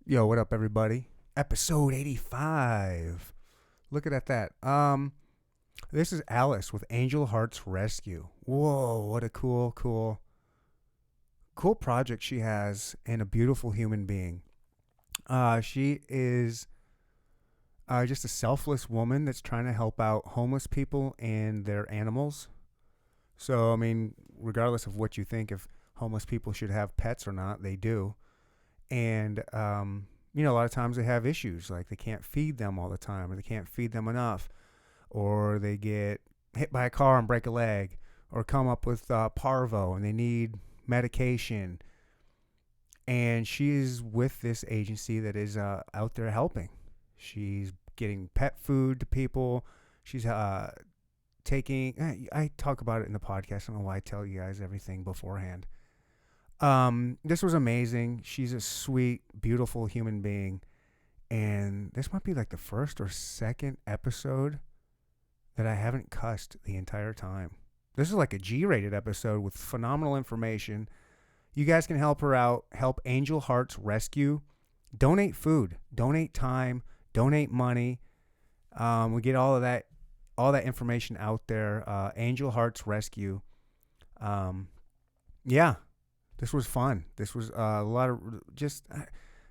Yo, what up, everybody? Episode 85. Looking at that. This is Alice with Angel Hearts Rescue. Whoa, what a cool project she has, and a beautiful human being. She is just a selfless woman that's trying to help out homeless people and their animals. So, I mean, regardless of what you think, if homeless people should have pets or not, they do. And a lot of times they have issues, like they can't feed them all the time, or they can't feed them enough, or they get hit by a car and break a leg, or come up with parvo and they need medication. And she's with this agency that is out there helping. She's getting pet food to people. She's taking, I talk about it in the podcast. I don't know why I tell you guys everything beforehand. This was amazing. She's a sweet, beautiful human being. And this might be like the first or second episode that I haven't cussed the entire time. This is like a G-rated episode with phenomenal information. You guys can help her out. Help Angel Hearts Rescue. Donate food. Donate time. Donate money. We get all that information out there. Angel Hearts Rescue. Yeah. This was fun. This was a lot of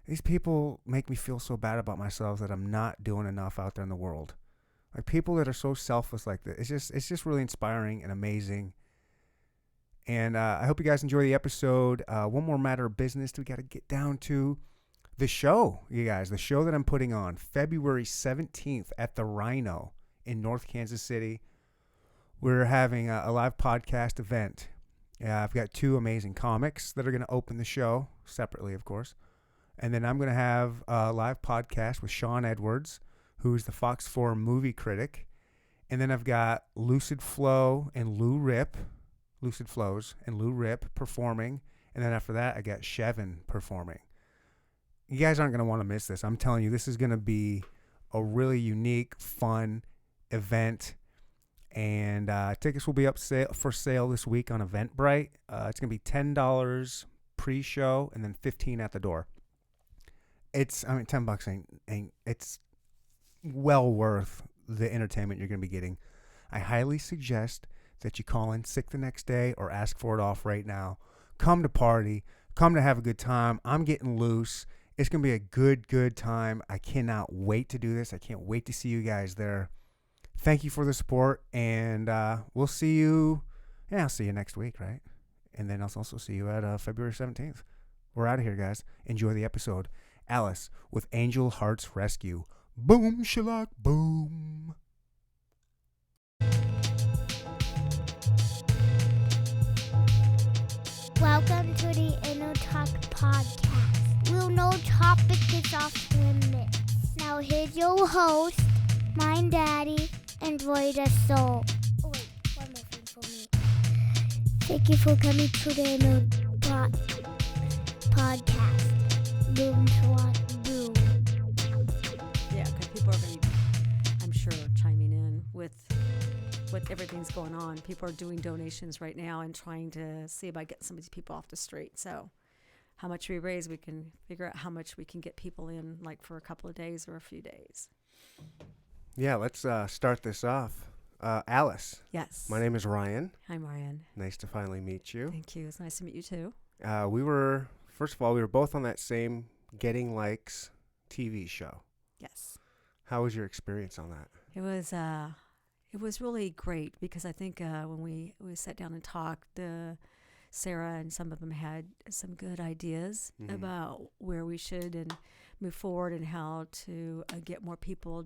these people make me feel so bad about myself that I'm not doing enough out there in the world. Like people that are so selfless like this. It's just really inspiring and amazing. And I hope you guys enjoy the episode. One more matter of business we got to get down to. The show, you guys. The show that I'm putting on February 17th at the Rhino in North Kansas City. We're having a live podcast event. I've got two amazing comics that are going to open the show separately, of course. And then I'm going to have a live podcast with Sean Edwards, who's the Fox 4 movie critic. And then I've got Lucid Flows and Lou Rip performing. And then after that, I got Chevin performing. You guys aren't going to want to miss this. I'm telling you, this is going to be a really unique, fun event. And tickets will be up for sale this week on Eventbrite. It's going to be $10 pre-show and then $15 at the door. $10 ain't it's well worth the entertainment you're going to be getting. I highly suggest that you call in sick the next day or ask for it off right now. Come to party. Come to have a good time. I'm getting loose. It's going to be a good time. I cannot wait to do this. I can't wait to see you guys there. Thank you for the support, and we'll see you. Yeah, I'll see you next week, right? And then I'll also see you at February 17th. We're out of here, guys. Enjoy the episode. Alice with Angel Hearts Rescue. Boom, shellac, boom. Welcome to the Inner Talk Podcast. We'll no topic is off limits. Now here's your host, my daddy, Android Soul. Oh wait, one more thing for me. Thank you for coming to the Inner Talk Podcast. Boom, swat, boom. Yeah, because people are going to be, I'm sure, chiming in with what everything's going on. People are doing donations right now and trying to see about getting some of these people off the street. So how much we raise, we can figure out how much we can get people in, like for a couple of days or a few days. Yeah, let's start this off. Alice. Yes. My name is Ryan. Hi, Marian. Nice to finally meet you. Thank you. It's nice to meet you, too. We were both on that same Getting Likes TV show. Yes. How was your experience on that? It was really great because I think when we sat down and talked, Sarah and some of them had some good ideas about where we should and move forward and how to get more people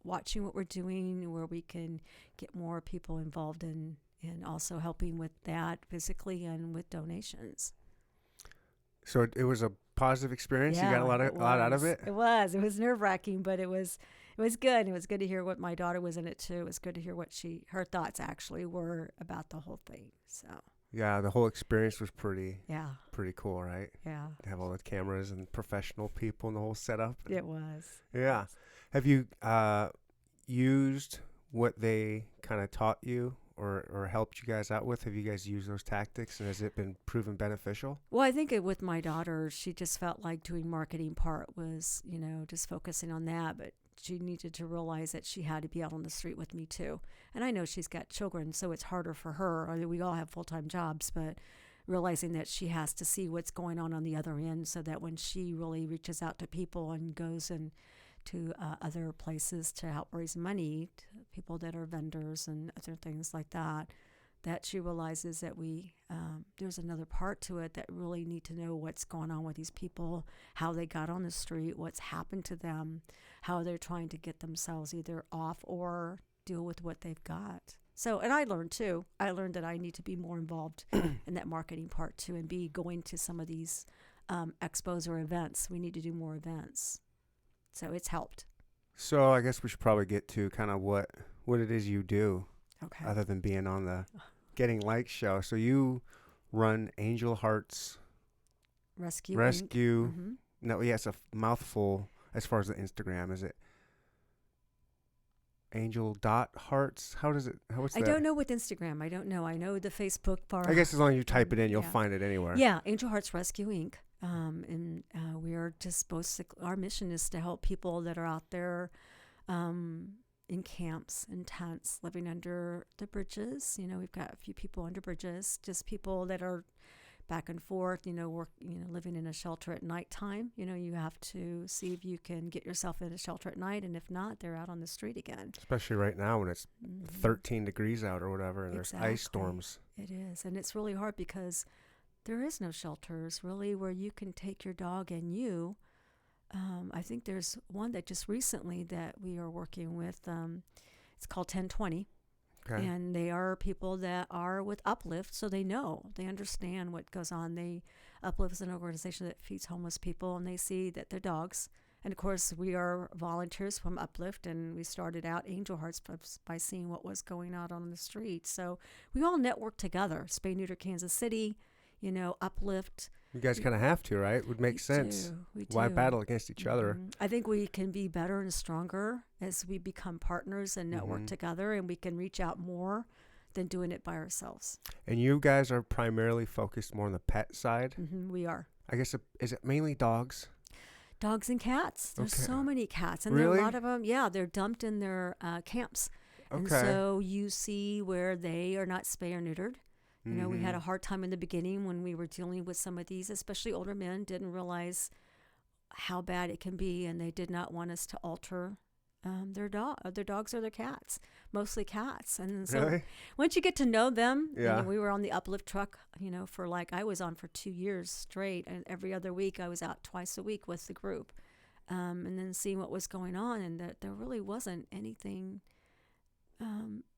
watching what we're doing, where we can get more people involved in and also helping with that physically and with donations. So it was a positive experience. Yeah, You got a lot out of it. It was nerve-wracking, but it was good. It was good to hear what my daughter was in it too. It was good to hear what her thoughts actually were about the whole thing. So yeah, the whole experience was pretty cool, right? Yeah. To have all the cameras and professional people and the whole setup. It was. Yeah. Have you used what they kind of taught you or helped you guys out with? Have you guys used those tactics, and has it been proven beneficial? Well, I think with my daughter, she just felt like doing marketing part was, just focusing on that. But she needed to realize that she had to be out on the street with me too. And I know she's got children, so it's harder for her. I mean, we all have full-time jobs, but realizing that she has to see what's going on the other end, so that when she really reaches out to people and goes and to other places to help raise money, to people that are vendors and other things like that, that she realizes that there's another part to it, that really need to know what's going on with these people, how they got on the street, what's happened to them, how they're trying to get themselves either off or deal with what they've got. So, and I learned too. I learned that I need to be more involved in that marketing part too, and be going to some of these expos or events. We need to do more events. So it's helped. So I guess we should probably get to kind of what it is you do, Okay. other than being on the Getting Likes show. So you run Angel Hearts Rescue. Mm-hmm. No, yeah, it's a mouthful as far as the Instagram. Is it Angel.Hearts? What's that? I don't know with Instagram. I don't know. I know the Facebook part. I guess as long as you type it in, you'll find it anywhere. Yeah, Angel Hearts Rescue Inc. And we are just our mission is to help people that are out there in camps and tents, living under the bridges. We've got a few people under bridges, just people that are back and forth, living in a shelter at nighttime. You have to see if you can get yourself in a shelter at night, and if not, they're out on the street again. Especially right now when it's 13 degrees out or whatever, and there's ice storms. It is, and it's really hard because there is no shelters really where you can take your dog and you. I think there's one that just recently that we are working with. It's called 1020. Okay. And they are people that are with Uplift, so they understand what goes on. Uplift is an organization that feeds homeless people, and they see that they're dogs. And of course, we are volunteers from Uplift, and we started out Angel Hearts by seeing what was going on the street. So we all network together. Spay Neuter Kansas City, Uplift. You guys kind of have to, right? Would make sense. We do. Why battle against each other? I think we can be better and stronger as we become partners and network together, and we can reach out more than doing it by ourselves. And you guys are primarily focused more on the pet side? We are. I guess, is it mainly dogs? Dogs and cats. There's so many cats. And really? There are a lot of them, they're dumped in their camps. Okay. And so you see where they are not spay or neutered. We had a hard time in the beginning when we were dealing with some of these, especially older men didn't realize how bad it can be, and they did not want us to alter their dogs or their cats, mostly cats. And so really? Once you get to know them, we were on the Uplift truck, I was on for 2 years straight, and every other week I was out twice a week with the group, and then seeing what was going on, and that there really wasn't anything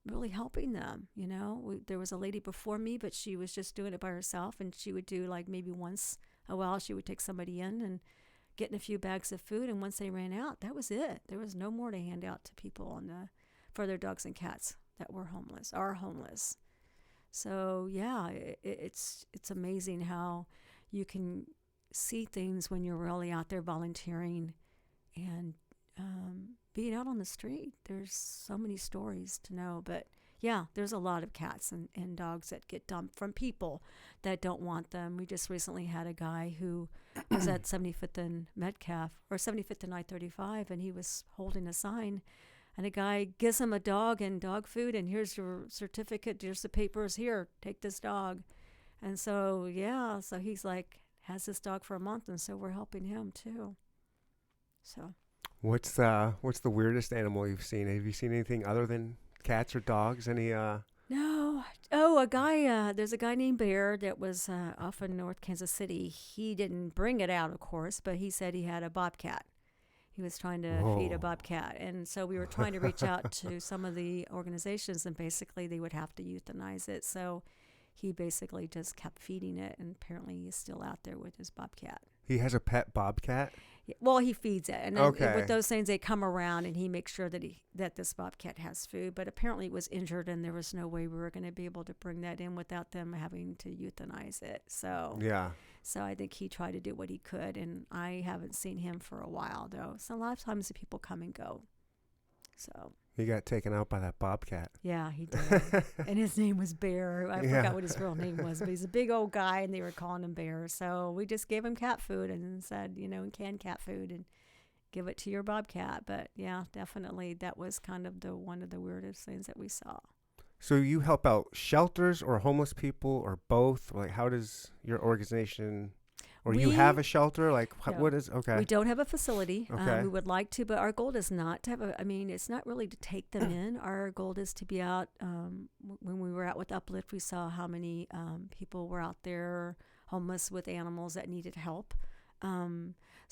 really helping them. There was a lady before me, but she was just doing it by herself, and she would do maybe once a while she would take somebody in and get in a few bags of food, and once they ran out, that was it. There was no more to hand out to people for their dogs and cats that are homeless. So it's amazing how you can see things when you're really out there volunteering and being out on the street. There's so many stories to know, but there's a lot of cats and dogs that get dumped from people that don't want them. We just recently had a guy who was at 75th and Metcalf, or 75th and I-35, and he was holding a sign, and a guy gives him a dog and dog food, and here's your certificate, here's the papers, here, take this dog. And so so he's has this dog for a month, and so we're helping him too. So what's the weirdest animal you've seen? Have you seen anything other than cats or dogs? Any No. Oh, there's a guy named Bear that was off in North Kansas City. He didn't bring it out, of course, but he said he had a bobcat. He was trying to feed a bobcat. And so we were trying to reach out to some of the organizations, and basically they would have to euthanize it. So he basically just kept feeding it, and apparently he's still out there with his bobcat. He has a pet bobcat? Well, he feeds it, and then with those things, they come around, and he makes sure that this bobcat has food. But apparently, it was injured, and there was no way we were going to be able to bring that in without them having to euthanize it. So so I think he tried to do what he could, and I haven't seen him for a while, though. So a lot of times the people come and go. So He got taken out by that bobcat. Yeah, he did. And his name was Bear. I Yeah. forgot what his real name was, but he's a big old guy, and they were calling him Bear. So we just gave him cat food and said, canned cat food, and give it to your bobcat. But yeah, definitely that was kind of one of the weirdest things that we saw. So you help out shelters or homeless people or both? Like, how does your organization, or you have a shelter? Like, No. what is, okay. We don't have a facility. Okay. We would like to, but our goal is not to have it's not really to take them in. Our goal is to be out. When we were out with Uplift, we saw how many people were out there homeless with animals that needed help.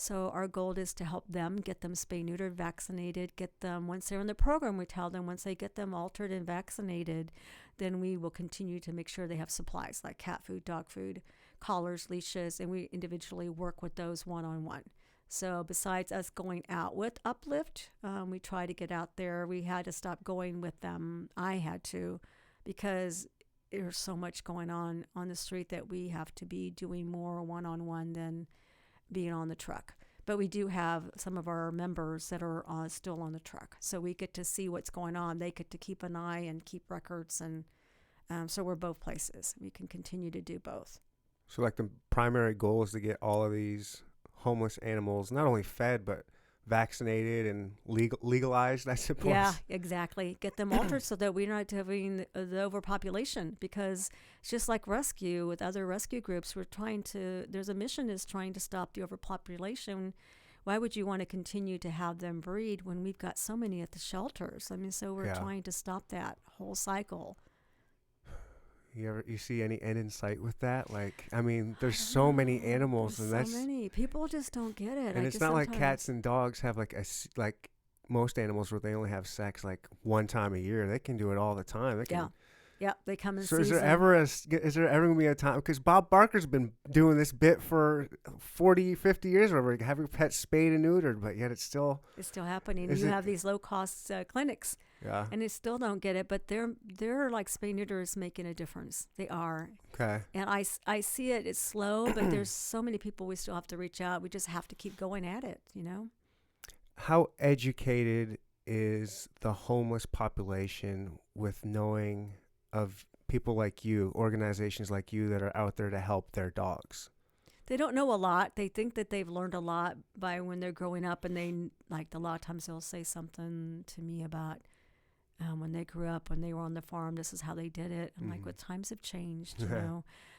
So our goal is to help them, get them spay neutered, vaccinated, get them, once they're in the program, we tell them once they get them altered and vaccinated, then we will continue to make sure they have supplies like cat food, dog food, collars, leashes, and we individually work with those one-on-one. So besides us going out with Uplift, we try to get out there. We had to stop going with them. I had to, because there's so much going on the street that we have to be doing more one-on-one than being on the truck. But we do have some of our members that are still on the truck. So we get to see what's going on. They get to keep an eye and keep records. And so we're both places. We can continue to do both. So like the primary goal is to get all of these homeless animals not only fed, but vaccinated and legalized, I suppose. Yeah, exactly. Get them altered so that we're not having the overpopulation, because it's just like rescue with other rescue groups. There's a mission is trying to stop the overpopulation. Why would you want to continue to have them breed when we've got so many at the shelters? I mean, so we're trying to stop that whole cycle. You see any end in sight with that? Like, I mean, there's so many animals, there's and so many people just don't get it. And it's not like cats and dogs have like most animals where they only have sex like one time a year. They can do it all the time. They can, yeah, they come in. So season. is there ever gonna be a time? Because Bob Barker's been doing this bit for 40, 50 years, or whatever, have your pet spayed and neutered, but yet it's still happening. You have these low cost clinics. Yeah. And they still don't get it, but they're like spay neuter is making a difference. They are. Okay. And I see it. It's slow, but there's so many people we still have to reach out. We just have to keep going at it, How educated is the homeless population with knowing of people like you, organizations like you that are out there to help their dogs? They don't know a lot. They think that they've learned a lot by when they're growing up, and they a lot of times they'll say something to me about when they grew up, when they were on the farm, this is how they did it. I'm like, well, times have changed,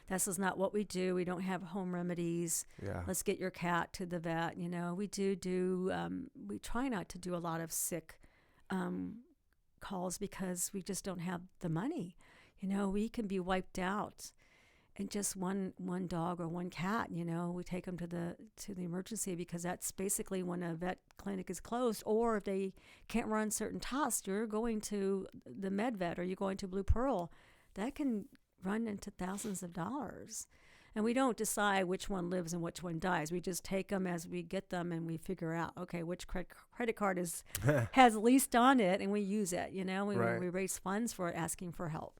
This is not what we do. We don't have home remedies. Yeah. Let's get your cat to the vet. We we try not to do a lot of sick calls because we just don't have the money. We can be wiped out. And just one dog or one cat, we take them to the emergency, because that's basically when a vet clinic is closed, or if they can't run certain tasks, you're going to the med vet or you're going to Blue Pearl. That can run into thousands of dollars. And we don't decide which one lives and which one dies. We just take them as we get them, and we figure out, okay, which credit card has least on it, and we use it. We raise funds for it, asking for help.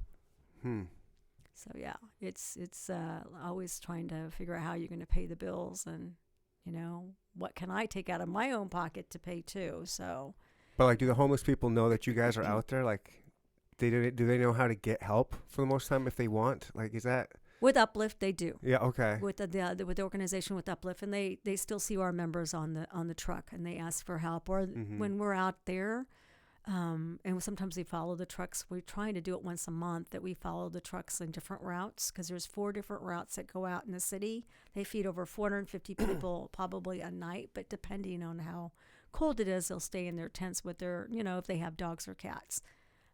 So yeah, it's always trying to figure out how you're going to pay the bills, and what can I take out of my own pocket to pay too. So, but like, do the homeless people know that you guys are out there? Like, do they know how to get help for the most time if they want? Like, is that with Uplift? They do. Yeah. Okay. With the organization with Uplift, and they still see our members on the truck, and they ask for help, or when we're out there. And sometimes we follow the trucks. We're trying to do it once a month, that we follow the trucks in different routes, because there's 4 different routes that go out in the city. They feed over 450 people probably a night, but depending on how cold it is, they'll stay in their tents with their, if they have dogs or cats.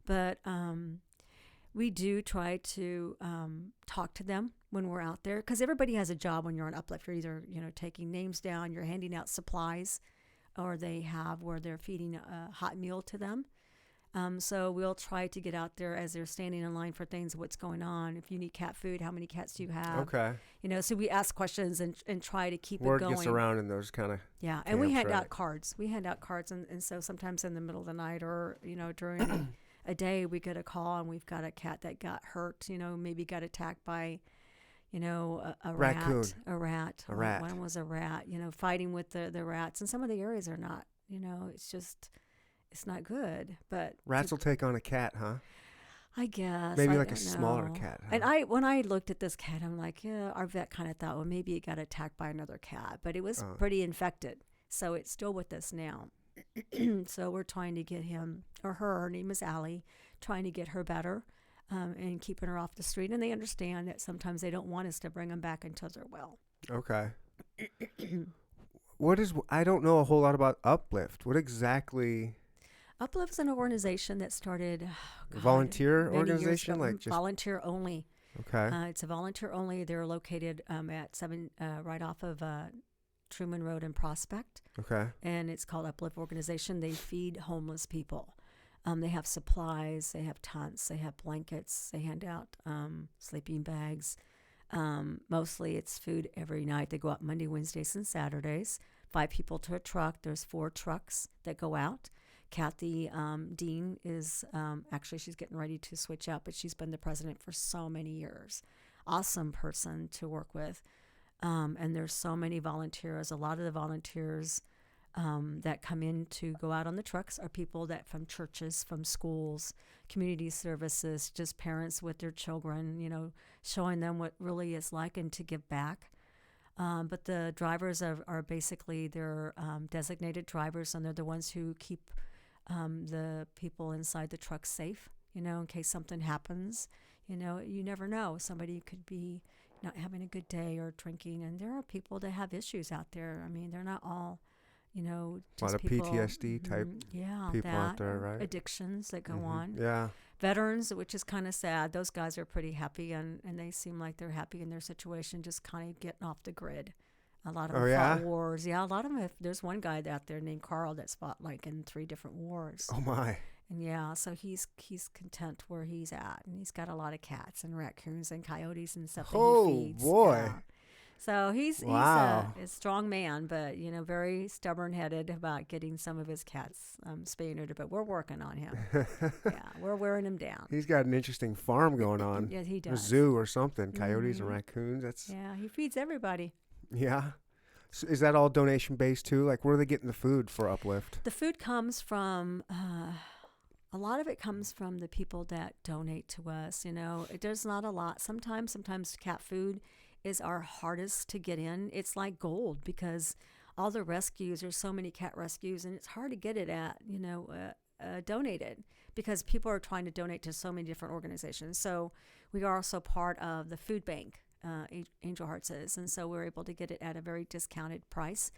But we do try to talk to them when we're out there, because everybody has a job when you're on Uplift. You're either, taking names down, you're handing out supplies, or they have where they're feeding a hot meal to them. So we'll try to get out there as they're standing in line for things, what's going on. If you need cat food, how many cats do you have? Okay. So we ask questions and try to keep Word it going. gets around in those kind of and we hand out cards. And so sometimes in the middle of the night, or, during a day, we get a call and we've got a cat that got hurt, maybe got attacked by a raccoon. rat. A rat. One was a rat, fighting with the rats. And some of the areas are not, it's just, it's not good. But Rats will take on a cat, huh? I guess Maybe I like a don't smaller know. cat. Huh? And when I looked at this cat, I'm like, yeah, our vet kind of thought, well, maybe it got attacked by another cat, but it was pretty infected, so it's still with us now. So we're trying to get him or her name is Allie, trying to get her better, and keeping her off the street. And they understand that sometimes they don't want us to bring them back until they're well. Okay. I don't know a whole lot about Uplift. What exactly? Uplift's an organization that started Volunteer many years organization, ago. like just Volunteer only. okay. It's a volunteer only. They're located at right off of Truman Road in Prospect. Okay. And it's called Uplift Organization. They feed homeless people. They have supplies. They have tents. They have blankets. They hand out sleeping bags. Mostly it's food every night. They go out Monday, Wednesdays, and Saturdays. 5 people to a truck. There's 4 trucks that go out. Kathy Dean is actually, she's getting ready to switch out, but she's been the president for so many years. Awesome person to work with. And there's so many volunteers. A lot of the volunteers that come in to go out on the trucks are people that from churches, from schools, community services, just parents with their children, showing them what really is like and to give back. But the drivers are basically they're designated drivers, and they're the ones who keep the people inside the truck safe, in case something happens. You never know. Somebody could be not having a good day or drinking, and there are people that have issues out there. I mean, they're not all, just a lot of people, PTSD type people out there, right? Addictions that go on. Yeah. Veterans, which is kind of sad. Those guys are pretty happy, and they seem like they're happy in their situation, just kind of getting off the grid. A lot of them fought wars. Yeah, a lot of them. There's one guy out there named Carl that's fought like in 3 different wars. Oh my. And yeah, so he's content where he's at, and he's got a lot of cats and raccoons and coyotes and stuff that he feeds. Oh boy. Yeah. So he's a strong man, but very stubborn-headed about getting some of his cats spayed and neutered. But we're working on him. Yeah, we're wearing him down. He's got an interesting farm going on. Yeah, he does. A zoo or something. Coyotes and raccoons. Yeah, he feeds everybody. Yeah. So is that all donation based too? Like, where are they getting the food for Uplift? The food comes from. A lot of it comes from the people that donate to us. There's not a lot. Sometimes cat food is our hardest to get in. It's like gold because all the rescues, there's so many cat rescues, and it's hard to get it at, donated because people are trying to donate to so many different organizations. So we are also part of the food bank, Angel Hearts is, and so we're able to get it at a very discounted price,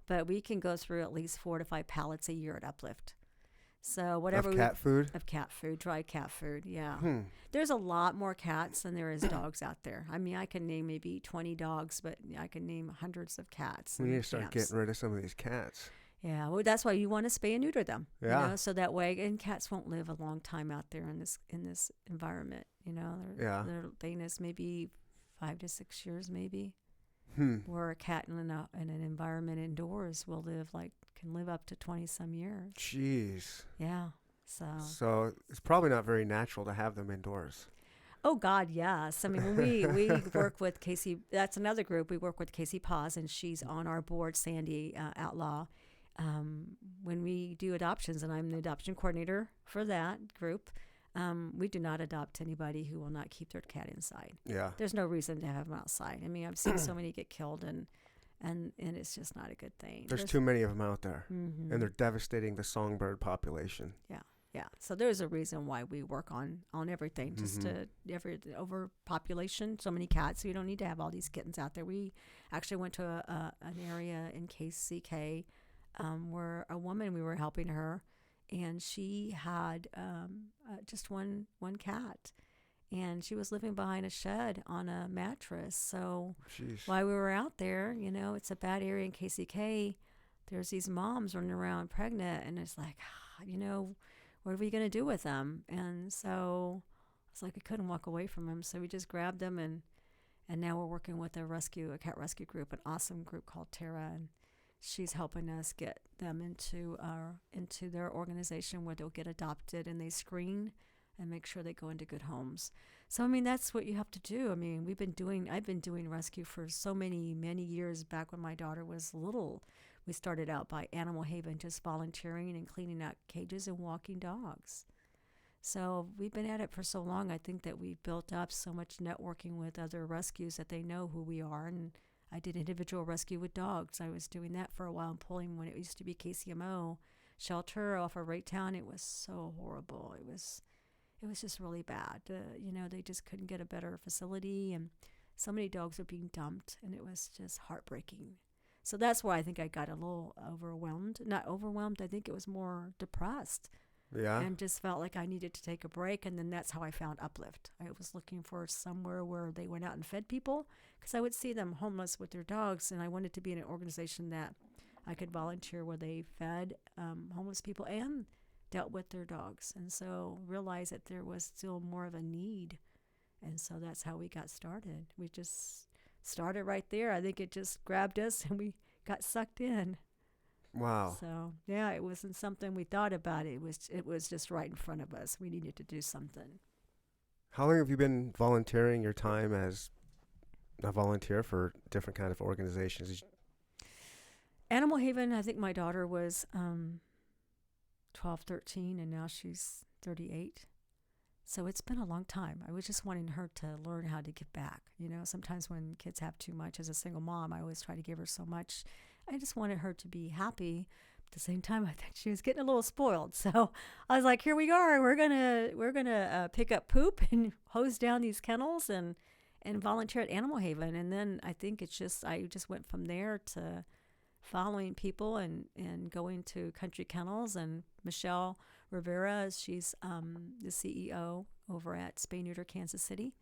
but we can go through at least 4 to 5 pallets a year at Uplift. So whatever of cat food, dry cat food, yeah. There's a lot more cats than there is dogs out there. I mean, I can name maybe 20 dogs, but I can name hundreds of cats. We need to start getting rid of some of these cats. Yeah, well, that's why you want to spay and neuter them. Yeah. So that way, and cats won't live a long time out there in this environment. Their thing is maybe 5 to 6 years, maybe. Where a cat in an environment indoors can live up to 20 some years. Jeez. Yeah. So it's probably not very natural to have them indoors. Oh God, yes. I mean, when we work with Casey, that's another group. We work with Casey Paz, and she's on our board, Sandy Outlaw. When we do adoptions, and I'm the adoption coordinator for that group, we do not adopt anybody who will not keep their cat inside. Yeah. There's no reason to have them outside. I mean, I've seen so many get killed, and it's just not a good thing. There's too many of them out there, and they're devastating the songbird population. Yeah. So there's a reason why we work on everything, just to overpopulation, so many cats. We don't need to have all these kittens out there. We actually went to an area in KCK where a woman, we were helping her, and she had just one cat, and she was living behind a shed on a mattress. So while we were out there, it's a bad area in KCK. There's these moms running around pregnant, and it's like, what are we going to do with them? And so it's like I couldn't walk away from them. So we just grabbed them, and now we're working with a cat rescue group, an awesome group called Tara, and she's helping us get them into their organization where they'll get adopted, and they screen and make sure they go into good homes. So I mean, that's what you have to do. I mean, I've been doing rescue for so many years. Back when my daughter was little, We started out by Animal Haven, just volunteering and cleaning out cages and walking dogs. So we've been at it for so long. I think that we've built up so much networking with other rescues that they know who we are. And I did individual rescue with dogs. I was doing that for a while and pulling when it used to be KCMO shelter off of Raytown. It was so horrible. It was just really bad. They just couldn't get a better facility, and so many dogs were being dumped, and it was just heartbreaking. So that's why I think I got a little overwhelmed. Not overwhelmed. I think it was more depressed. Yeah. And just felt like I needed to take a break. And then that's how I found Uplift. I was looking for somewhere where they went out and fed people, because I would see them homeless with their dogs. And I wanted to be in an organization that I could volunteer where they fed homeless people and dealt with their dogs. And so realized that there was still more of a need. And so that's how we got started. We just started right there. I think it just grabbed us and we got sucked in. Wow. So, yeah, it wasn't something we thought about. It was just right in front of us. We needed to do something. How long have you been volunteering your time as a volunteer for different kind of organizations? Animal Haven, I think my daughter was 12, 13, and now she's 38. So it's been a long time. I was just wanting her to learn how to give back. Sometimes when kids have too much, as a single mom, I always try to give her so much. I just wanted her to be happy. At the same time, I think she was getting a little spoiled. So I was like, here we are. We're gonna pick up poop and hose down these kennels and volunteer at Animal Haven. And then I think I just went from there to following people and going to country kennels. And Michelle Rivera, she's the CEO over at Spay Neuter Kansas City,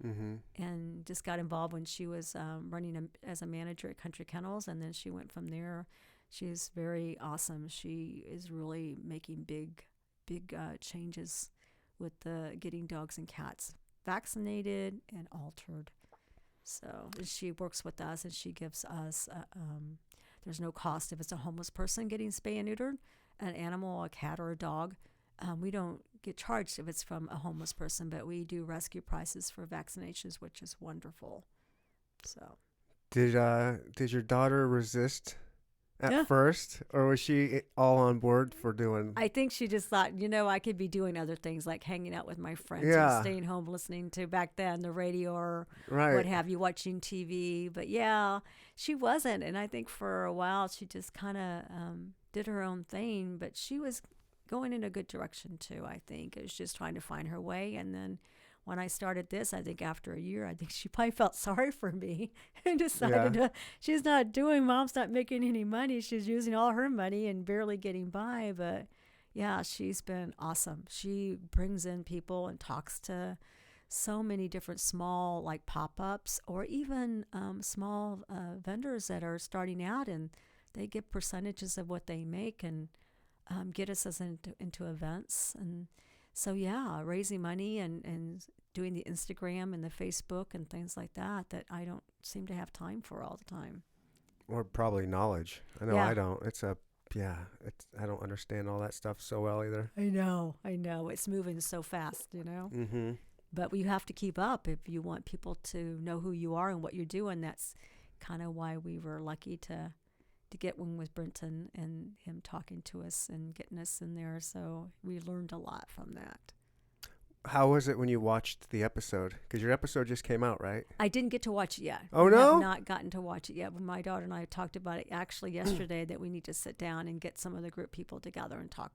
and just got involved when she was running as a manager at Country Kennels, and then she went from there. She's very awesome. She is really making big changes with getting dogs and cats vaccinated and altered. So she works with us, and she gives us there's no cost if it's a homeless person getting spay and neutered, an animal, a cat or a dog. We don't get charged if it's from a homeless person, but we do rescue prices for vaccinations, which is wonderful. So, did your daughter resist at first, or was she all on board for doing? I think she just thought, I could be doing other things like hanging out with my friends, or staying home listening to back then the radio or what have you, watching TV. But yeah, she wasn't, and I think for a while she just kind of did her own thing, but she was going in a good direction too. I think it was just trying to find her way. And then when I started this, I think after a year, I think she probably felt sorry for me and decided she's not doing, mom's not making any money. She's using all her money and barely getting by. But yeah, she's been awesome. She brings in people and talks to so many different small like pop-ups or even small vendors that are starting out, and they get percentages of what they make and get us into events. And so, yeah, raising money and doing the Instagram and the Facebook and things like that I don't seem to have time for all the time. Or probably knowledge. I know I don't. I don't understand all that stuff so well either. I know. It's moving so fast, Mm-hmm. But you have to keep up if you want people to know who you are and what you're doing. That's kind of why we were lucky to get one with Brenton and him talking to us and getting us in there. So we learned a lot from that. How was it when you watched the episode? Because your episode just came out, right? I didn't get to watch it yet. Oh, I no? have not gotten to watch it yet. But my daughter and I talked about it actually yesterday that we need to sit down and get some of the group people together and talk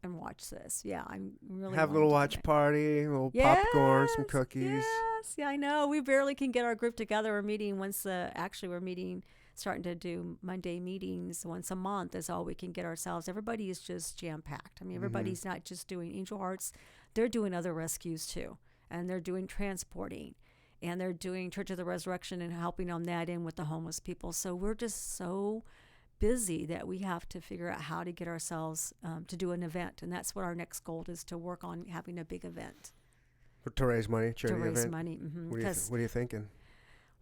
and watch this. Yeah, I'm really have a little watch party, a little popcorn, some cookies. Yes, yeah, I know. We barely can get our group together. We're meeting starting to do Monday meetings once a month is all we can get ourselves. Everybody is just jam-packed. I mean, everybody's not just doing Angel Hearts. They're doing other rescues too. And they're doing transporting. And they're doing Church of the Resurrection and helping on that in with the homeless people. So we're just so busy that we have to figure out how to get ourselves to do an event. And that's what our next goal is, to work on having a big event. To raise money, charity event? To raise money. Mm-hmm. What are you thinking?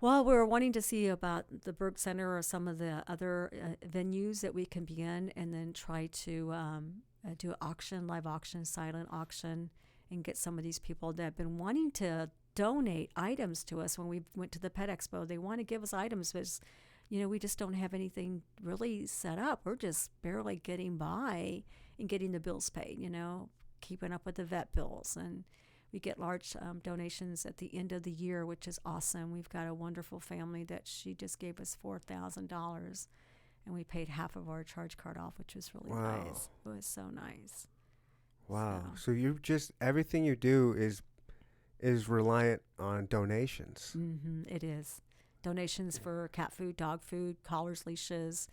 Well, we're wanting to see about the Berg Center or some of the other venues that we can be in, and then try to do an auction, live auction, silent auction, and get some of these people that have been wanting to donate items to us. When we went to the Pet Expo, they want to give us items, but we just don't have anything really set up. We're just barely getting by and getting the bills paid, keeping up with the vet bills. And we get large donations at the end of the year, which is awesome. We've got a wonderful family that she just gave us $4,000, and we paid half of our charge card off, which was really nice. It was so nice. Wow. So you just, everything you do is reliant on donations. It is. Donations for cat food, dog food, collars, leashes.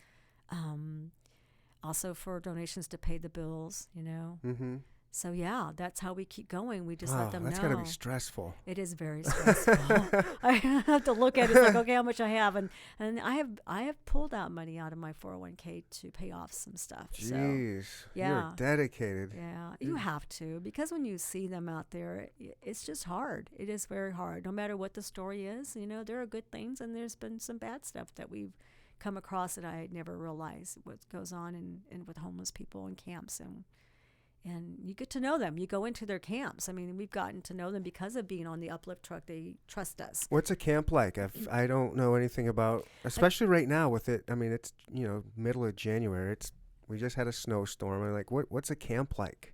Also for donations to pay the bills, Mm-hmm. So yeah, that's how we keep going. We just let them that's know. gotta be stressful. It is very stressful. I have to look at it. It's like, okay, how much I have, and I have pulled out money out of my 401k to pay off some stuff. Jeez, So, yeah, you're dedicated. yeah, you have to, because when you see them out there, it's just hard. It is very hard. No matter what the story is, there are good things, and there's been some bad stuff that we've come across that I never realized what goes on in with homeless people in camps, and you get to know them. You go into their camps. I mean, we've gotten to know them because of being on the Uplift truck. They trust us. What's a camp like? I don't know anything about, especially right now with it. I mean, it's middle of January. We just had a snowstorm. I'm like, what's a camp like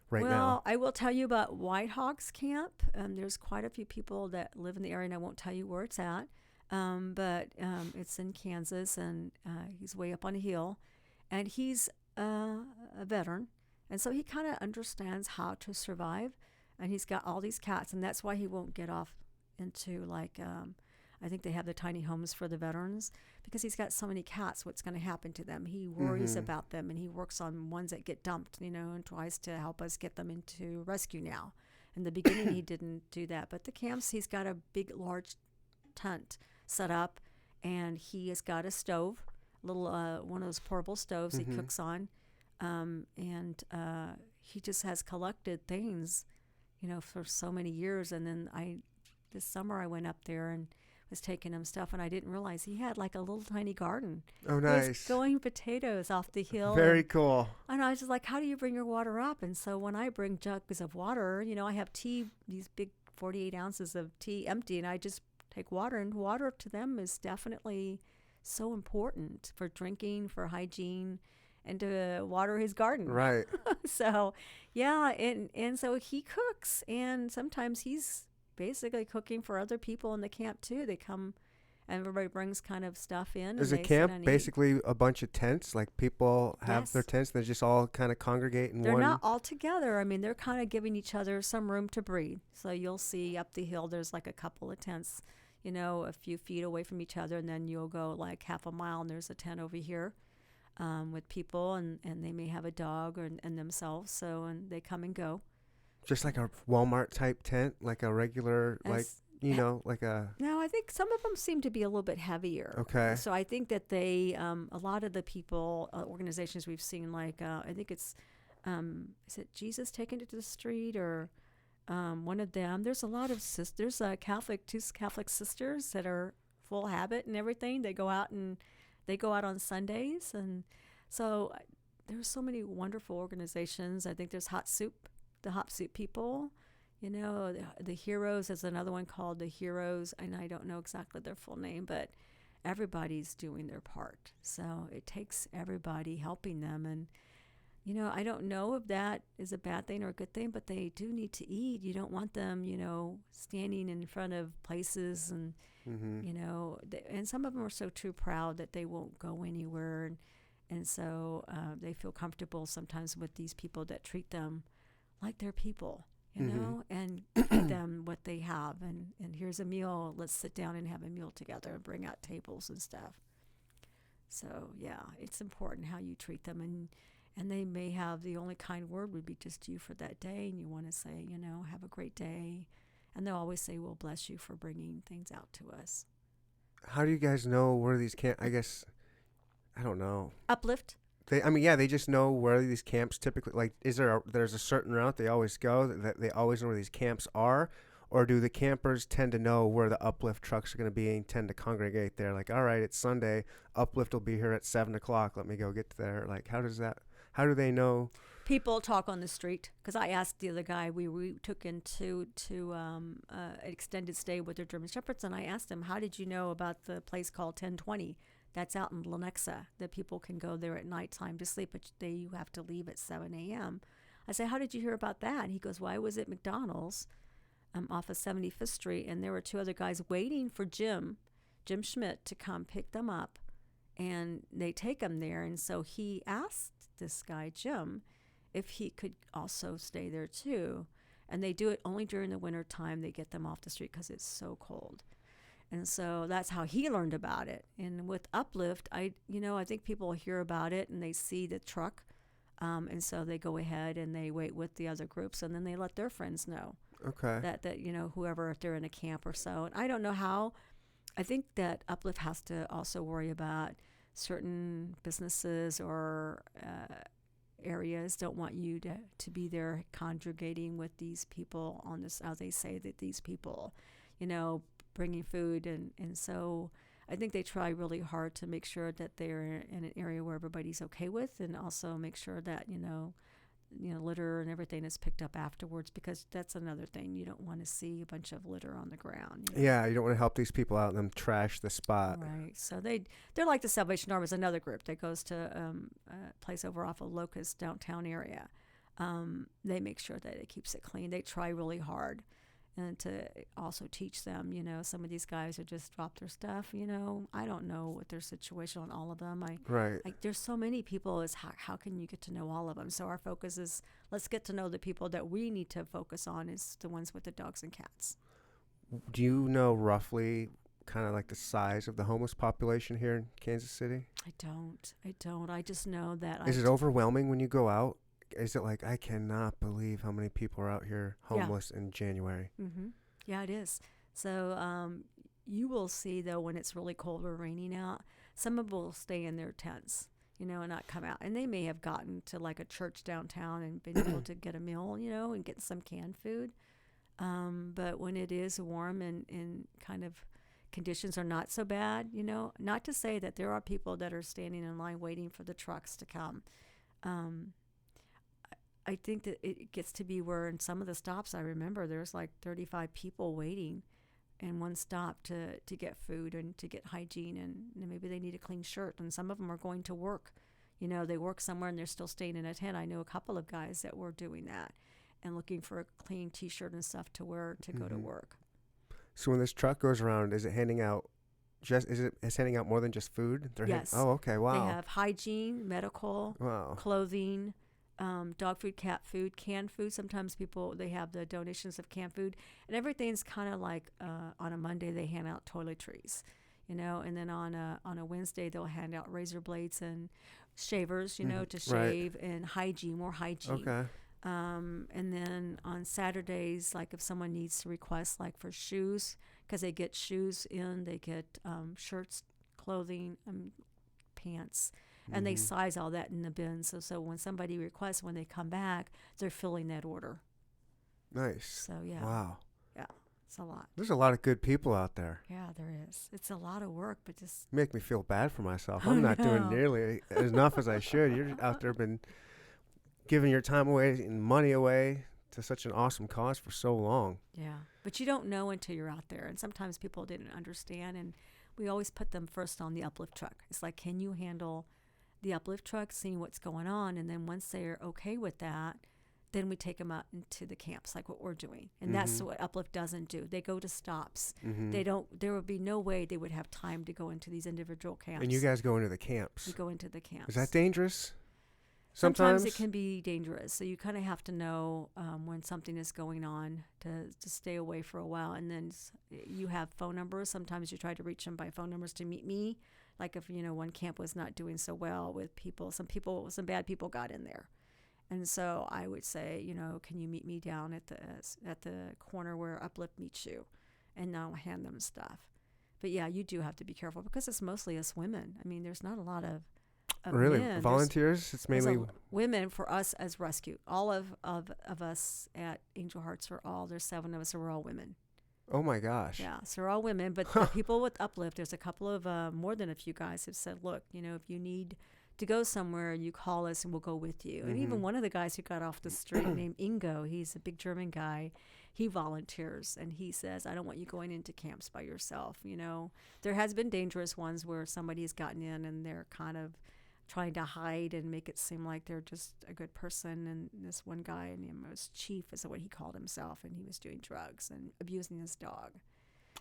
right now? Well, I will tell you about White Hawks Camp. There's quite a few people that live in the area, and I won't tell you where it's at. But it's in Kansas, and he's way up on a hill, and he's a veteran. And so he kind of understands how to survive, and he's got all these cats, and that's why he won't get off into I think they have the tiny homes for the veterans, because he's got so many cats. What's going to happen to them? He worries about them, and he works on ones that get dumped, and tries to help us get them into rescue now. In the beginning, he didn't do that, but the camps, he's got a big, large tent set up, and he has got a stove, little one of those portable stoves he cooks on. And he just has collected things, for so many years. And then this summer I went up there and was taking him stuff, and I didn't realize he had like a little tiny garden. Oh, He nice. was growing potatoes off the hill. Very cool. And I was just like, how do you bring your water up? And so when I bring jugs of water, I have tea, these big 48 ounces of tea empty, and I just take water, and water to them is definitely so important for drinking, for hygiene, and to water his garden. Right. So, yeah, and so he cooks, and sometimes he's basically cooking for other people in the camp too. They come, and everybody brings kind of stuff in. Is and a they sit camp and eat. basically a bunch of tents? Like people have Yes. their tents, they just all kind of congregate in They're one? not all together. I mean, they're kind of giving each other some room to breathe. So you'll see up the hill, there's like a couple of tents, a few feet away from each other, and then you'll go like half a mile, and there's a tent over here. With people, and they may have a dog and themselves, and they come and go. Just like a Walmart type tent, like a regular, like a... No, I think some of them seem to be a little bit heavier. Okay. So I think that they, a lot of the people, organizations we've seen, like I think it's, is it Jesus Taken to the Street, or one of them? There's a lot of sisters, two Catholic sisters that are full habit and everything. They go out on Sundays, and so there's so many wonderful organizations. I think there's the Hot Soup people, the Heroes. There's another one called the Heroes, and I don't know exactly their full name, but everybody's doing their part. So it takes everybody helping them, and I don't know if that is a bad thing or a good thing, but they do need to eat. You don't want them, standing in front of places and and some of them are so too proud that they won't go anywhere, and so they feel comfortable sometimes with these people that treat them like they're people, and give them what they have, and here's a meal, let's sit down and have a meal together, and bring out tables and stuff. So yeah, it's important how you treat them, and they may have, the only kind word would be just you for that day, and you want to say, have a great day. And they'll always say, we'll bless you for bringing things out to us. How do you guys know where these I guess, I don't know. Uplift. They just know where these camps typically, like, there's a certain route they always go, that they always know where these camps are? Or do the campers tend to know where the Uplift trucks are going to be and tend to congregate there? Like, all right, it's Sunday, Uplift will be here at 7 o'clock, let me go get there. Like, how do they know? People talk on the street, because I asked the other guy we took into an extended stay with their German Shepherds, and I asked him, how did you know about the place called 1020 That's out in Lenexa. That people can go there at nighttime to sleep, but you have to leave at 7 a.m. I say, how did you hear about that? And he goes, well, I was at McDonald's off of 75th Street, and there were two other guys waiting for Jim Schmidt, to come pick them up, and they take them there. And so he asked this guy, Jim, if he could also stay there too. And they do it only during the winter time. They get them off the street because it's so cold. And so that's how he learned about it. And with Uplift, I think people hear about it and they see the truck. And so they go ahead and they wait with the other groups, and then they let their friends know. Okay. That whoever, if they're in a camp or so. And I don't know how. I think that Uplift has to also worry about certain businesses or areas don't want you to be there congregating with these people on this, how they say that these people, bringing food. And so I think they try really hard to make sure that they're in an area where everybody's okay with, and also make sure that, litter and everything is picked up afterwards, because that's another thing. You don't want to see a bunch of litter on the ground. Yeah, you don't want to help these people out and them trash the spot. Right. So they're like the Salvation Army is another group that goes to a place over off of Locust downtown area. They make sure that it keeps it clean. They try really hard. And to also teach them, some of these guys who just drop their stuff, I don't know what their situation on all of them. Right. There's so many people, is how can you get to know all of them? So our focus is, let's get to know the people that we need to focus on, is the ones with the dogs and cats. Do you know roughly kind of like the size of the homeless population here in Kansas City? I don't. I just know that. Is it overwhelming when you go out? Is it like, I cannot believe how many people are out here homeless in January? Mm-hmm. Yeah, it is. So you will see, though, when it's really cold or raining out, some of them will stay in their tents, and not come out. And they may have gotten to like a church downtown and been able to get a meal, and get some canned food. But when it is warm and kind of conditions are not so bad, not to say that there are people that are standing in line waiting for the trucks to come. I think that it gets to be where in some of the stops, I remember there's like 35 people waiting in one stop to get food and to get hygiene, and maybe they need a clean shirt, and some of them are going to work. They work somewhere and they're still staying in a tent. I know a couple of guys that were doing that and looking for a clean T-shirt and stuff to wear to go to work. So when this truck goes around, is it handing out it's handing out more than just food? Yes. Okay, wow. They have hygiene, medical, clothing, dog food, cat food, canned food. Sometimes they have the donations of canned food, and everything's kind of like on a Monday they hand out toiletries, and then on a Wednesday they'll hand out razor blades and shavers, to shave, and more hygiene. Okay. And then on Saturdays, like if someone needs to request like for shoes, because they get shoes in, they get shirts, clothing, pants. And they size all that in the bin. So when somebody requests, when they come back, they're filling that order. Nice. So, yeah. Wow. Yeah, it's a lot. There's a lot of good people out there. Yeah, there is. It's a lot of work, but just... Make me feel bad for myself. I'm not doing nearly enough as I should. You're out there been giving your time away and money away to such an awesome cause for so long. Yeah, but you don't know until you're out there. And sometimes people didn't understand, and we always put them first on the uplift truck. It's like, can you handle the uplift truck, seeing what's going on, and then once they're okay with that, then we take them out into the camps, like what we're doing. And that's what Uplift doesn't do. They go to stops. There would be no way they would have time to go into these individual camps. And you guys go into the camps. We go into the camps. Is that dangerous? Sometimes it can be dangerous. So you kind of have to know when something is going on to stay away for a while. And then you have phone numbers. Sometimes you try to reach them by phone numbers to meet me. Like if, one camp was not doing so well with people, some bad people got in there. And so I would say, can you meet me down at the corner where Uplift meets you? And I'll hand them stuff. But yeah, you do have to be careful because it's mostly us women. I mean, there's not a lot of really men. Volunteers. It's mainly women for us as rescue. All of us at Angel Hearts there's 7 of us, so we're all women. Oh my gosh. Yeah, so we're all women. But the people with Uplift, there's a couple of more than a few guys have said, look, if you need to go somewhere, you call us and we'll go with you. And even one of the guys who got off the street named Ingo, he's a big German guy. he volunteers, and he says, I don't want you going into camps by yourself. There has been dangerous ones where somebody's gotten in and they're kind of trying to hide and make it seem like they're just a good person. And this one guy named was Chief is what he called himself, and he was doing drugs and abusing his dog.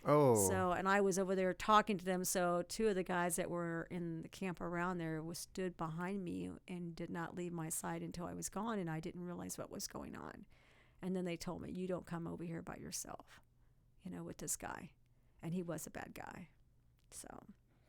Oh. So, and I was over there talking to them. So 2 of the guys that were in the camp around there stood behind me and did not leave my side until I was gone, and I didn't realize what was going on. And then they told me, you don't come over here by yourself, with this guy. And he was a bad guy. So.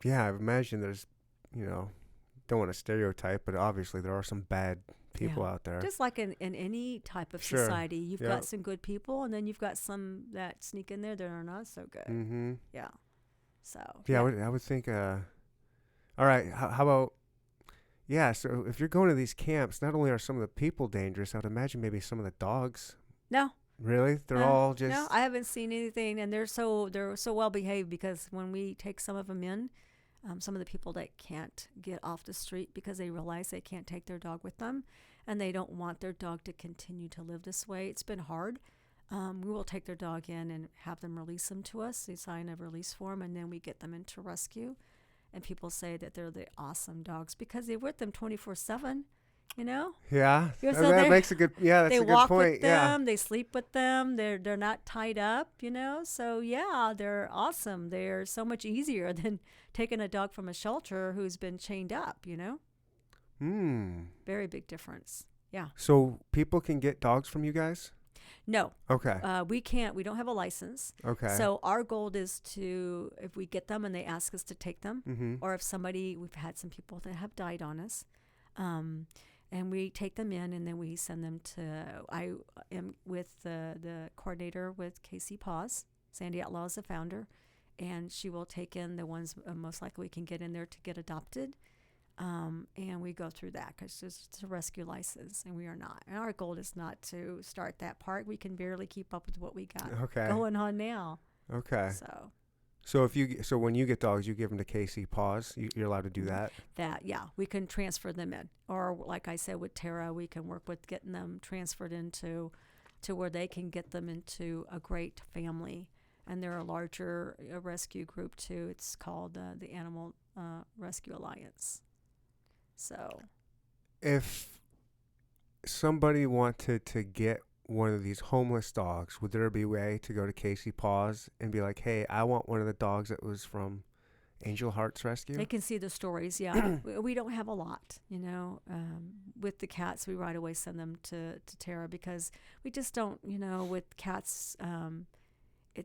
Yeah, I imagine there's, don't want to stereotype, but obviously there are some bad people out there. Just like in any type of society, you've got some good people, and then you've got some that sneak in there that are not so good. Mm-hmm. Yeah. So. Yeah, I would think. All right. How about? Yeah. So if you're going to these camps, not only are some of the people dangerous, I would imagine maybe some of the dogs. No. Really? They're all just. No, I haven't seen anything, and they're so well behaved, because when we take some of them in, some of the people that can't get off the street because they realize they can't take their dog with them, and they don't want their dog to continue to live this way. It's been hard. We will take their dog in and have them release them to us. They sign a release form, and then we get them into rescue. And people say that they're the awesome dogs because they're with them 24/7. Yeah, So that makes a good. Yeah, that's a good point. They walk with them. They sleep with them. They're not tied up. So yeah, they're awesome. They're so much easier than taking a dog from a shelter who's been chained up. Very big difference. Yeah. So people can get dogs from you guys? No. Okay. We can't. We don't have a license. Okay. So our goal is to, if we get them and they ask us to take them, or if we've had some people that have died on us, and we take them in, and then we send them to, I am with the coordinator with Casey Paws. Sandy Outlaw is the founder, and she will take in the ones most likely we can get in there to get adopted. And we go through that because it's a rescue license, and we are not. And our goal is not to start that part. We can barely keep up with what we got going on now. Okay. So when you get dogs, you give them to Casey Paws. You're allowed to do that? We can transfer them in. Or like I said with Tara, we can work with getting them transferred into where they can get them into a great family. And they're a larger rescue group too. It's called the Animal Rescue Alliance. So if somebody wanted to get one of these homeless dogs, would there be a way to go to Casey Paws and be like, hey, I want one of the dogs that was from Angel Hearts Rescue? They can see the stories, yeah. We don't have a lot, with the cats, we right away send them to Tara because we just don't, with cats,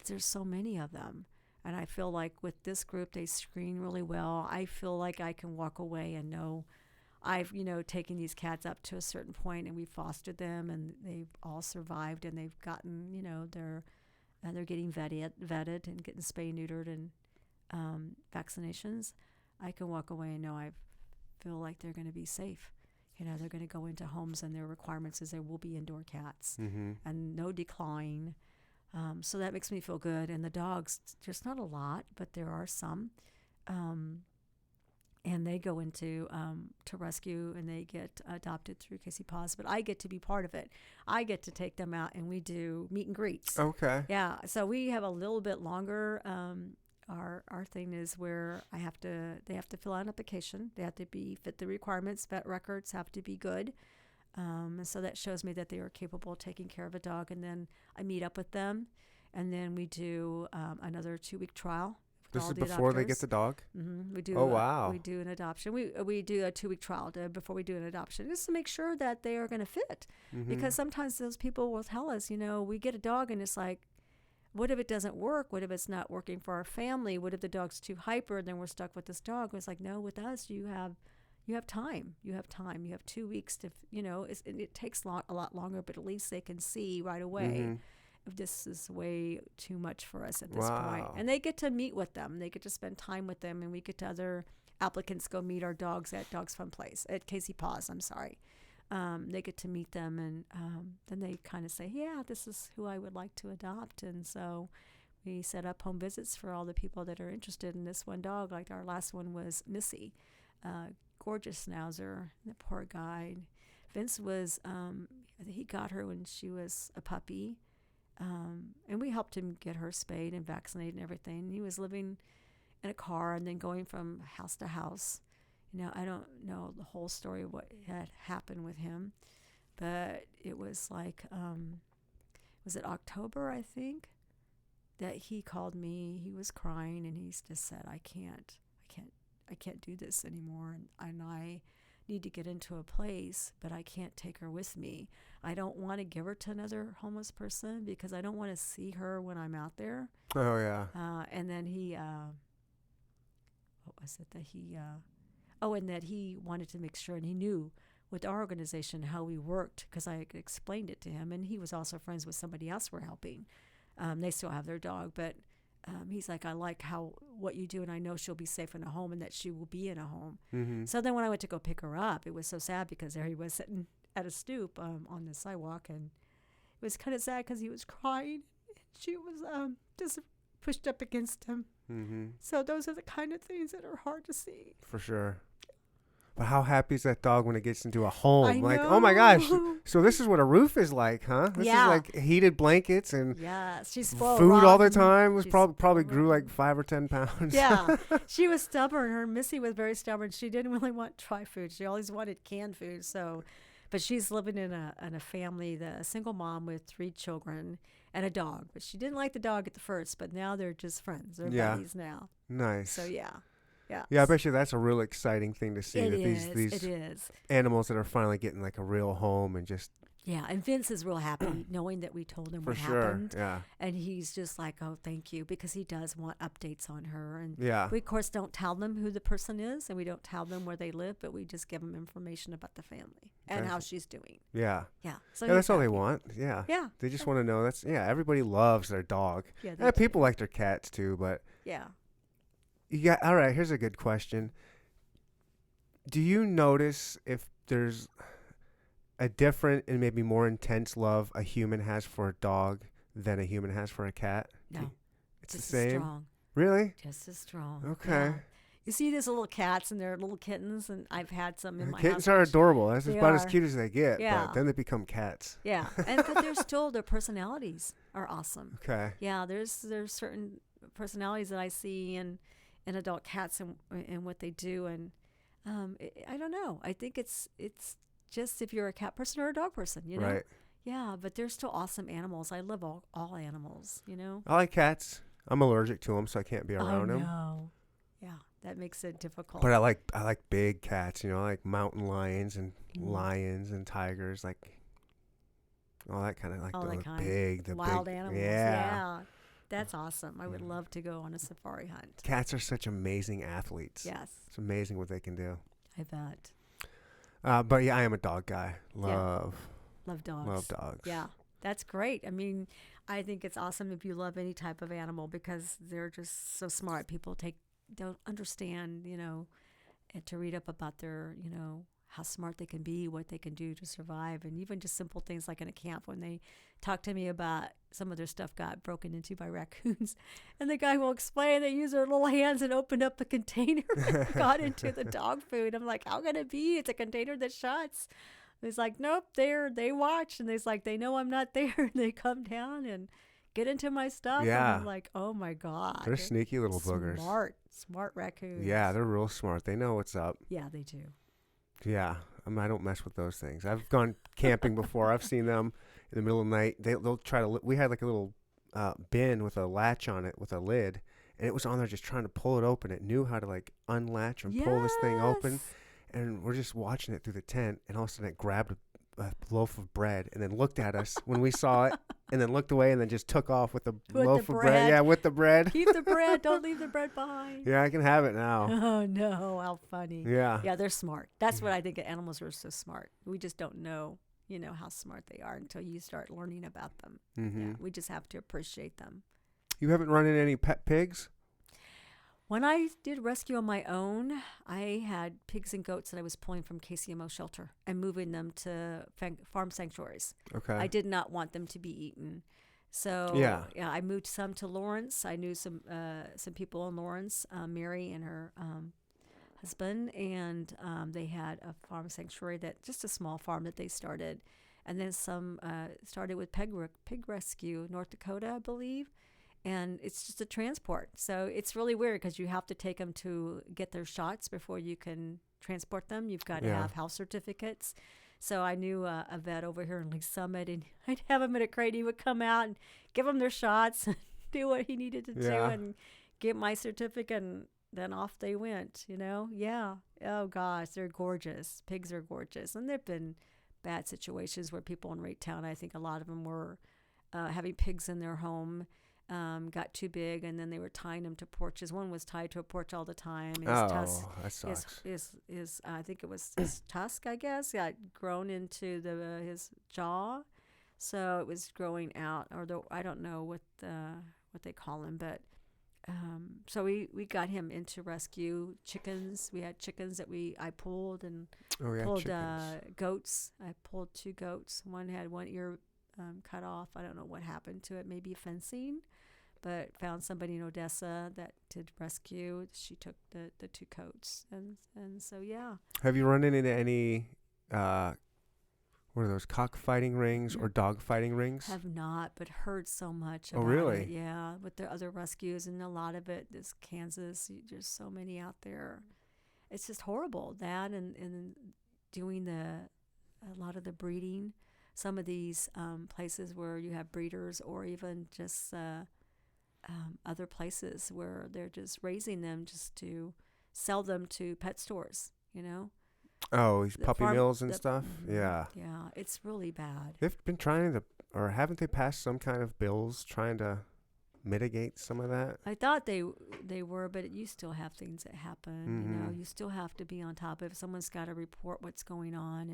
there's so many of them. And I feel like with this group, they screen really well. I feel like I can walk away and know I've, taken these cats up to a certain point, and we fostered them, and they've all survived, and they've gotten, they're getting vetted and getting spay neutered and vaccinations. I can walk away and know I feel like they're going to be safe. They're going to go into homes, and their requirements is there will be indoor cats and no declawing. So that makes me feel good. And the dogs, there's not a lot, but there are some. And they go into to rescue, and they get adopted through Casey Paws. But I get to be part of it. I get to take them out, and we do meet and greets. Okay. Yeah. So we have a little bit longer. Our thing is where they have to fill out an application. They have to fit the requirements. Vet records have to be good. And so that shows me that they are capable of taking care of a dog. And then I meet up with them, and then we do another 2-week trial. This is before they get the dog? Mm-hmm. We do. Oh, wow. We do an adoption. We do a 2-week trial before we do an adoption, just to make sure that they are going to fit. Because sometimes those people will tell us, we get a dog, and it's like, what if it doesn't work? What if it's not working for our family? What if the dog's too hyper, and then we're stuck with this dog? It's like, no, with us, you have time. You have time. You have 2 weeks to, it takes a lot longer, but at least they can see right away if this is way too much for us at this point. And they get to meet with them. They get to spend time with them, and we get to other applicants go meet our dogs at Dogs Fun Place, at Casey Paws, I'm sorry. They get to meet them, and then they kind of say, yeah, this is who I would like to adopt. And so we set up home visits for all the people that are interested in this one dog. Like our last one was Missy. Gorgeous schnauzer, the poor guy. Vince was, he got her when she was a puppy. and we helped him get her spayed and vaccinated and everything. He was living in a car and then going from house to house. I don't know the whole story of what had happened with him, but it was like, was it October, I think, that he called me. He was crying and he just said, I can't do this anymore. And I need to get into a place, but I can't take her with me. I don't want to give her to another homeless person because I don't want to see her when I'm out there. Oh yeah. And then he, what was it that he, and that he wanted to make sure, and he knew with our organization how we worked because I explained it to him, and he was also friends with somebody else we're helping. They still have their dog, but he's like, I like what you do, and I know she'll be safe in a home and that she will be in a home. Mm-hmm. So then when I went to go pick her up, it was so sad because there he was sitting at a stoop on the sidewalk, and it was kind of sad because he was crying. She was just pushed up against him. Mm-hmm. So those are the kind of things that are hard to see. For sure. But how happy is that dog when it gets into a home? I Like, know. oh my gosh. So this is what a roof is like, huh? This Yeah. is like heated blankets and Yeah, she's spoiled food all the rotten. time. Was She's probably spoiled grew like rotten. 5 or 10 pounds. Yeah, she was stubborn. Her Missy was very stubborn. She didn't really want dry food. She always wanted canned food. So, but she's living in a family, a single mom with 3 children and a dog. But she didn't like the dog at the first, but now they're just friends. They're Yeah. buddies now. Nice. So yeah. Yeah, I bet you that's a real exciting thing to see. It that is. these It is. animals that are finally getting like a real home and just Yeah, and Vince is real happy knowing that we told him for what sure. happened. Yeah. And he's just like, oh, thank you, because he does want updates on her. And Yeah. we, of course, don't tell them who the person is, and we don't tell them where they live, but we just give them information about the family and how she's doing. Yeah. Yeah. So Yeah, he's that's all they happy. want. Yeah. Yeah. They just want to know. Everybody loves their dog. Yeah. Yeah, people like their cats too, but Yeah. all right, here's a good question. Do you notice if there's a different and maybe more intense love a human has for a dog than a human has for a cat? No. It's Just the as same? strong. Really? Just as strong. Okay. Yeah. You see these little cats and they're little kittens, and I've had some in my Kittens house. are which- adorable. That's They about as are. cute as they get, Yeah. but then they become cats. Yeah. But they're still, their personalities are awesome. Okay. Yeah, there's certain personalities that I see in adult cats and what they do, and I don't know. I think it's just if you're a cat person or a dog person, you know. Right. Yeah, but they're still awesome animals. I love all animals, you know. I like cats. I'm allergic to them, so I can't be around them. No. Yeah, that makes it difficult. But I like big cats. You know, I like mountain lions and Mm. lions and tigers, like all that kind of like All that the kind. big, the Wild big, animals. Yeah. That's awesome. I would love to go on a safari hunt. Cats are such amazing athletes. Yes, It's amazing what they can do. I bet. But yeah, I am a dog guy. Love Love dogs. dogs. Yeah, that's great. I mean, I think it's awesome if you love any type of animal because they're just so smart. People don't understand, you know, and to read up about their, you know, how smart they can be, what they can do to survive, and even just simple things like in a camp when they talk to me about some of their stuff got broken into by raccoons, and the guy will explain they use their little hands and opened up a container that got into the dog food. I'm like, how can it be? It's a container that shuts. It's like, nope, they watch, and it's like, they know I'm not there, and they come down and get into my stuff. Yeah. And I'm like, oh my God. They're sneaky little boogers. Smart raccoons. Yeah, they're real smart. They know what's up. Yeah, they do. Yeah, I don't mess with those things. I've gone camping before. I've seen them in the middle of the night. They'll try to. We had like a little bin with a latch on it with a lid, and it was on there just trying to pull it open. It knew how to like unlatch and pull this thing open, Yes. and we're just watching it through the tent, and all of a sudden it grabbed a loaf of bread and then looked at us when we saw it, and then looked away and then just took off with the loaf of bread. bread. Yeah, with the bread. Keep the bread. Don't leave the bread behind. Yeah, I can have it now. Oh, no. How funny. Yeah. Yeah, they're smart. That's what I think animals are so smart. We just don't know, you know, how smart they are until you start learning about them. Mm-hmm. Yeah, we just have to appreciate them. You haven't run into any pet pigs? When I did rescue on my own, I had pigs and goats that I was pulling from KCMO shelter and moving them to farm sanctuaries. Okay. I did not want them to be eaten. So Yeah. I moved some to Lawrence. I knew some people in Lawrence, Mary and her husband, and they had a farm sanctuary, just a small farm that they started. and then some started with pig rescue, North Dakota, I believe. And it's just a transport. So it's really weird because you have to take them to get their shots before you can transport them. You've got to have health certificates. So I knew a vet over here in Lee Summit, and I'd have him in a crate. He would come out and give them their shots, and do what he needed to do, and get my certificate, and then off they went, Yeah. Oh, gosh, they're gorgeous. Pigs are gorgeous. And there have been bad situations where people in Raytown, I think a lot of them were having pigs in their home. Got too big, and then they were tying them to porches. One was tied to a porch all the time. That sucks. I think it was his tusk, I guess, got grown into his jaw, so it was growing out, I don't know what they call him, but so we got him into rescue chickens. We had chickens that I pulled and pulled goats. I pulled 2 goats. One had one ear cut off. I don't know what happened to it. Maybe fencing. But found somebody in Odessa that did rescue. She took the 2 coats, and so yeah. Have you run into any what are those, cockfighting rings or dog fighting rings? Have not, but heard so much about really? it. Yeah, with the other rescues, and a lot of it is Kansas. There's so many out there. It's just horrible. That and doing a lot of the breeding. Some of these places where you have breeders, or even just other places where they're just raising them just to sell them to pet stores, Oh, these puppy mills and stuff? Yeah. Yeah, it's really bad. They've been trying to, or haven't they passed some kind of bills trying to mitigate some of that? I thought they were, but you still have things that happen, You still have to be on top of it. Someone's got to report what's going on,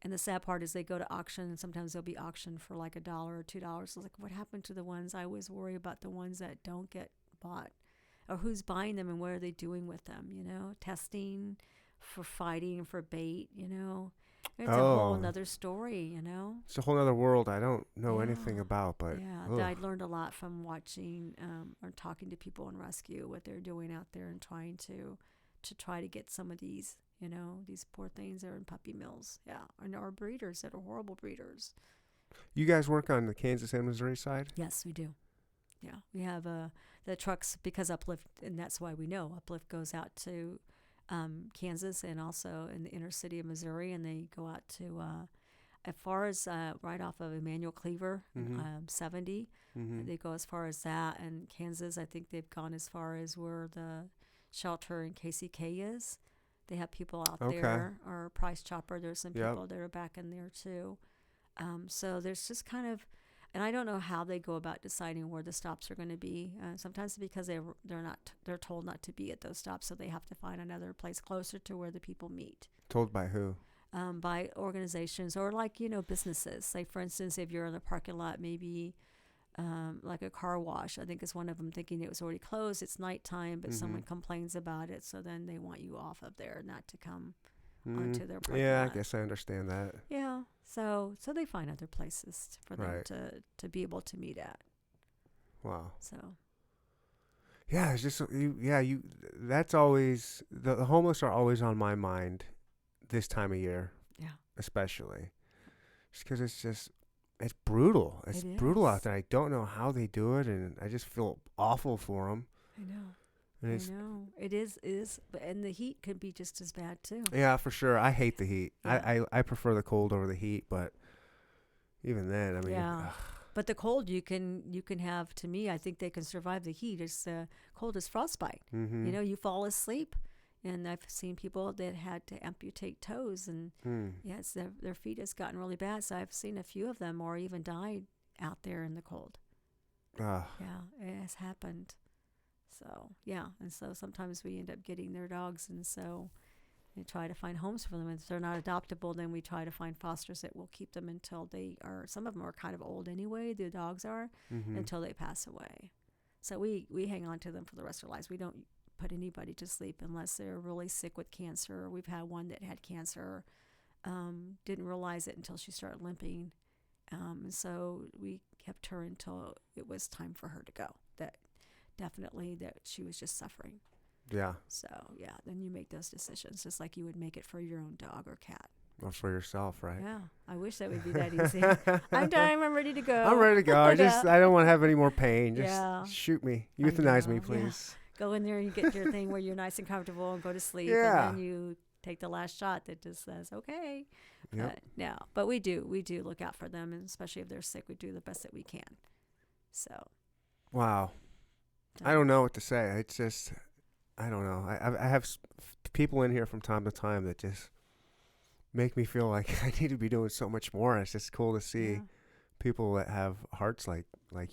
and the sad part is they go to auction, and sometimes they'll be auctioned for like $1 or $2. It's like, what happened to the ones? I always worry about the ones that don't get bought, or who's buying them and what are they doing with them, testing for fighting and for bait, It's a whole nother story, It's a whole other world I don't know anything about, but I learned a lot from watching or talking to people in rescue, what they're doing out there and trying to try to get some of these, these poor things that are in puppy mills. Yeah. And our breeders that are horrible breeders. You guys work on the Kansas and Missouri side? Yes, we do. Yeah. We have the trucks, because Uplift, and that's why we know Uplift goes out to Kansas and also in the inner city of Missouri, and they go out to as far as right off of Emmanuel Cleaver, 70. They go as far as that, and Kansas, I think they've gone as far as where the shelter in KCK is. They have people out there, or Price Chopper. There's some people that are back in there too. So there's just kind of, and I don't know how they go about deciding where the stops are going to be. Sometimes because they're told not to be at those stops, so they have to find another place closer to where the people meet. Told by who? By organizations or businesses. Say, for instance, if you're in the parking lot, maybe like a car wash. I think it's one of them thinking it was already closed. It's nighttime, but someone complains about it, so then they want you off of there, not to come onto their parking lot. I guess I understand that. Yeah, so they find other places for them to be able to meet at. Wow. So. Yeah, it's just you. That's always the homeless are always on my mind this time of year. Yeah. Especially, just because it's brutal. It's brutal out there. I don't know how they do it, and I just feel awful for them. I know. It is, and the heat could be just as bad too. Yeah, for sure. I hate the heat. Yeah. I prefer the cold over the heat, but even then, I mean. Yeah. But the cold you can have, to me, I think they can survive the heat. It's cold as frostbite. You fall asleep, and I've seen people that had to amputate toes, and yes, their feet has gotten really bad. So I've seen a few of them, or even died out there in the cold. Yeah, it has happened. So yeah, and so sometimes we end up getting their dogs, and so we try to find homes for them. If they're not adoptable, then we try to find fosters that will keep them until they are. Some of them are kind of old anyway. The dogs are until they pass away. So we hang on to them for the rest of their lives. We don't put anybody to sleep unless they're really sick with cancer. We've had one that had cancer, didn't realize it until she started limping, and so we kept her until it was time for her to go. Definitely that she was just suffering. Yeah. So yeah, then you make those decisions just like you would make it for your own dog or cat. Or for yourself, right? Yeah, I wish that would be that easy. I'm done. I'm ready to go. I'm ready to go. I Yeah. don't want to have any more pain. Just Yeah. shoot me. I Euthanize me, know, yeah. please. Go in there and you get your thing where you're nice and comfortable and go to sleep, Yeah. and then you take the last shot that just says okay. Yep. But no, but we do look out for them, and especially if they're sick, we do the best that we can. So Wow. I don't know what to say. It's just, I don't know. I have people in here from time to time that just make me feel like I need to be doing so much more. It's just cool to see yeah. people that have hearts like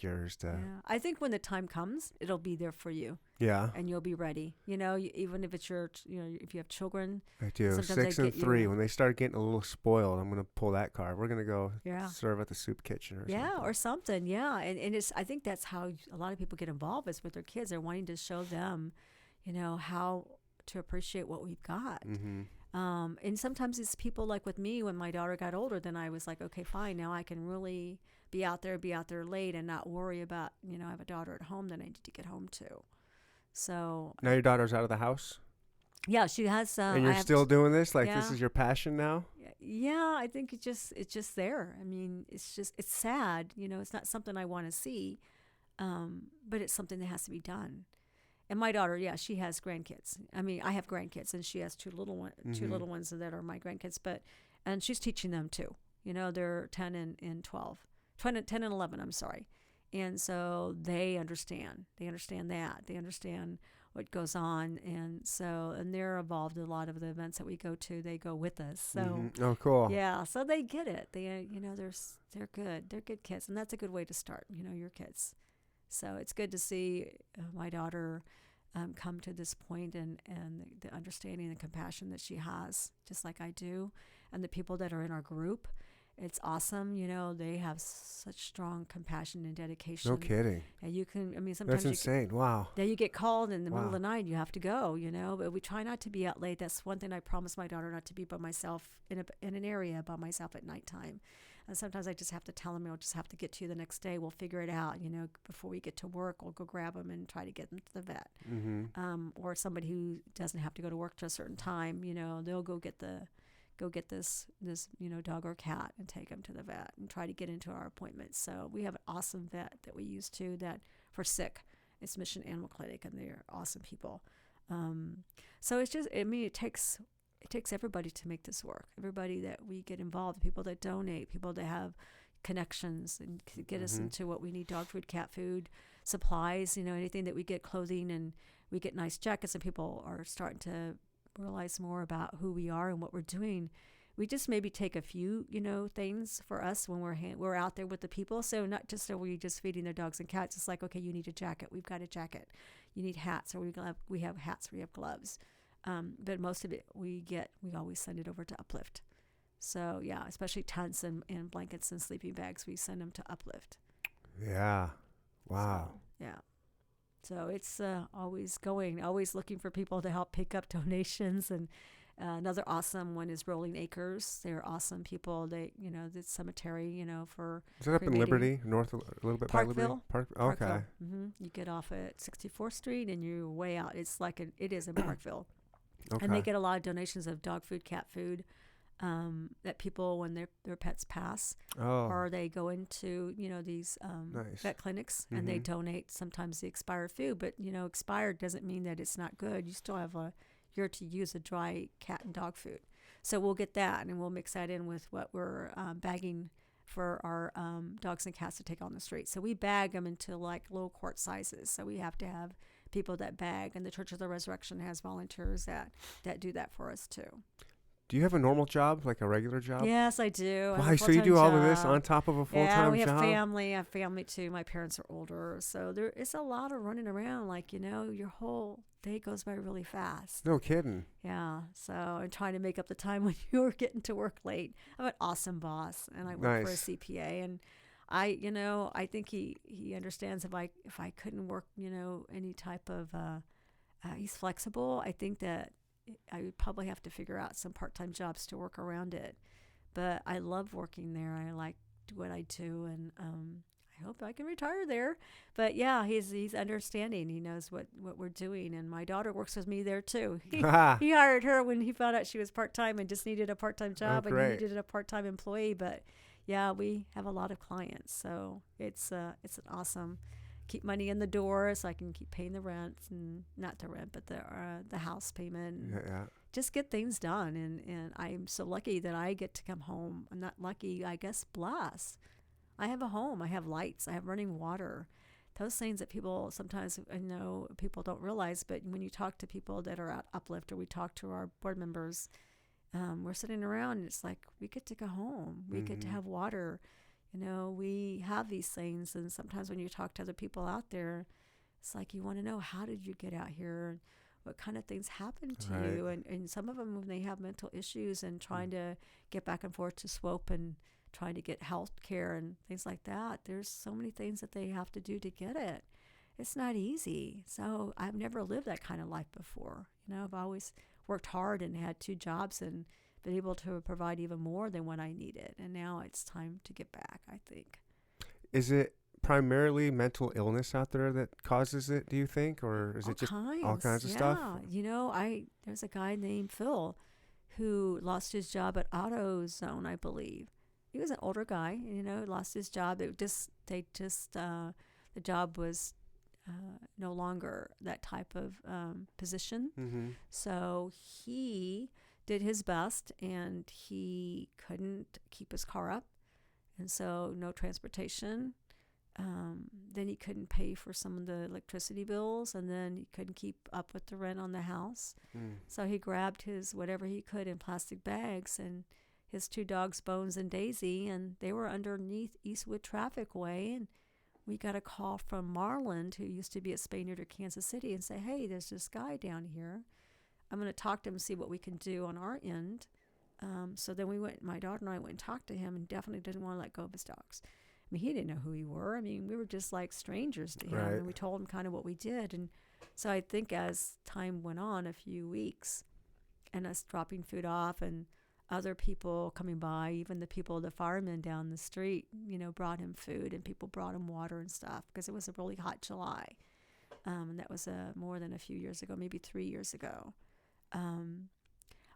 yours to. Yeah. I think when the time comes, it'll be there for you, Yeah, and you'll be ready. Even if it's if you have children. I do. Sometimes 6 they and get 3. you- When they start getting a little spoiled, I'm gonna pull that card. We're gonna go Yeah. serve at the soup kitchen or Yeah, something. or something. Yeah, and it's. I think that's how a lot of people get involved is with their kids. They're wanting to show them, how to appreciate what we've got. Mm-hmm. And sometimes it's people like with me when my daughter got older, then I was like, okay, fine. Now I can really be out there late and not worry about, I have a daughter at home that I need to get home to. So Now your daughter's out of the house, yeah, she has. and you're still doing this. Like this yeah. is your passion now. Yeah, I think it's just there. I mean, it's sad. It's not something I want to see, but it's something that has to be done. And my daughter, yeah, she has grandkids. I mean, I have grandkids, and she has two little ones that are my grandkids. And she's teaching them too. They're 10 and 12, 10 and 11. I'm sorry. And so they understand. They understand that. They understand what goes on, and they're involved in a lot of the events that we go to. They go with us. So Oh, cool. yeah, so they get it. They they're good. They're good kids, and that's a good way to start. Your kids. So it's good to see my daughter come to this point and the understanding and compassion that she has, just like I do, and the people that are in our group. It's awesome. They have such strong compassion and dedication. No kidding. And you can, sometimes That's insane. Wow. you get called in the middle of Wow. the night, you have to go, but we try not to be out late. That's one thing I promised my daughter, not to be by myself in an area by myself at nighttime. And sometimes I just have to tell them, I'll just have to get to you the next day. We'll figure it out, before we get to work, we'll go grab them and try to get them to the vet. Mm-hmm. Or somebody who doesn't have to go to work to a certain time, they'll go get this dog or cat and take them to the vet and try to get into our appointments. So we have an awesome vet that we use too, that for sick. It's Mission Animal Clinic, and they're awesome people. So it's just, it takes everybody to make this work. Everybody that we get involved, people that donate, people that have connections and get us into what we need: dog food, cat food, supplies, anything that we get, clothing, and we get nice jackets, and people are starting to realize more about who we are and what we're doing. We just maybe take a few, things for us when we're out there with the people. So not just are we just feeding their dogs and cats. It's like, okay, you need a jacket. We've got a jacket. You need hats, or we have hats. We have gloves. But most of it we always send it over to Uplift. So yeah, especially tents and blankets and sleeping bags, we send them to Uplift. Yeah. Wow. So, yeah. So it's always looking for people to help pick up donations. And another awesome one is Rolling Acres. They're awesome people. They, the cemetery, for Is that up in cremating. Liberty, north a little bit by Liberty? Parkville. Okay. Parkville. You get off at 64th Street and you're way out. It's like it is in Parkville. Okay. And they get a lot of donations of dog food, cat food, that people, when their pets pass, or they go into, these Nice. vet clinics, and they donate sometimes the expired food. But, expired doesn't mean that it's not good. You still have a year to use a dry cat and dog food. So we'll get that, and we'll mix that in with what we're bagging for our dogs and cats to take on the street. So we bag them into like low quart sizes. So we have to have people that bag, and the Church of the Resurrection has volunteers that do that for us too. Do you have a normal job, like a regular job? Yes, I do. I have Why? a So you full-time do all of this job. on top of a full-time Yeah, we have job? family. I have family too. My parents are older, so there is a lot of running around. Like, your whole day goes by really fast. No kidding. Yeah, so I'm trying to make up the time when you're getting to work late. I have an awesome boss, and I work for a Nice. CPA, and I think he understands if I couldn't work, any type of he's flexible. I think that I would probably have to figure out some part-time jobs to work around it. But I love working there. I like what I do, and I I hope I can retire there. But yeah, he's understanding. He knows what we're doing. And my daughter works with me there too. He hired her when he found out she was part-time and just needed a part-time job, and he great. needed a part-time employee. But yeah, we have a lot of clients. So it's an awesome, keep money in the door so I can keep paying the rent, and not the rent, but the house payment. And Yeah. just get things done. And I'm so lucky that I get to come home. I'm not lucky, I guess blessed. I have a home. I have lights. I have running water. Those things that people sometimes, I know people don't realize, but when you talk to people that are at Uplift, or we talk to our board members, we're sitting around and it's like, we get to go home. We get to have water. We have these things. And sometimes when you talk to other people out there, it's like, you want to know, how did you get out here? What kind of things happened to you? And some of them, when they have mental issues and trying to get back and forth to SWOPE and trying to get health care and things like that, there's so many things that they have to do to get it. It's not easy. So I've never lived that kind of life before. I've always worked hard and had 2 jobs and been able to provide even more than what I needed. And now it's time to get back, I think. Is it primarily mental illness out there that causes it, do you think? Or is it just all kinds of stuff? Yeah. There's a guy named Phil who lost his job at AutoZone, I believe. He was an older guy, lost his job. The job was no longer that type of position. Mm-hmm. So he did his best, and he couldn't keep his car up. And so no transportation. Then he couldn't pay for some of the electricity bills, and then he couldn't keep up with the rent on the house. So he grabbed his whatever he could in plastic bags, and his 2 dogs, Bones and Daisy, and they were underneath Eastwood Traffic Way. And we got a call from Marlon, who used to be at Spaniard or Kansas City, and say, hey, there's this guy down here. I'm going to talk to him and see what we can do on our end. So then my daughter and I went and talked to him, and definitely didn't want to let go of his dogs. I mean, he didn't know who we were. I mean, we were just like strangers to him, Right. and we told him kind of what we did. And so I think as time went on, a few weeks, and us dropping food off, and other people coming by, even the firemen down the street, brought him food, and people brought him water and stuff, because it was a really hot July. And that was more than a few years ago, maybe 3 years ago.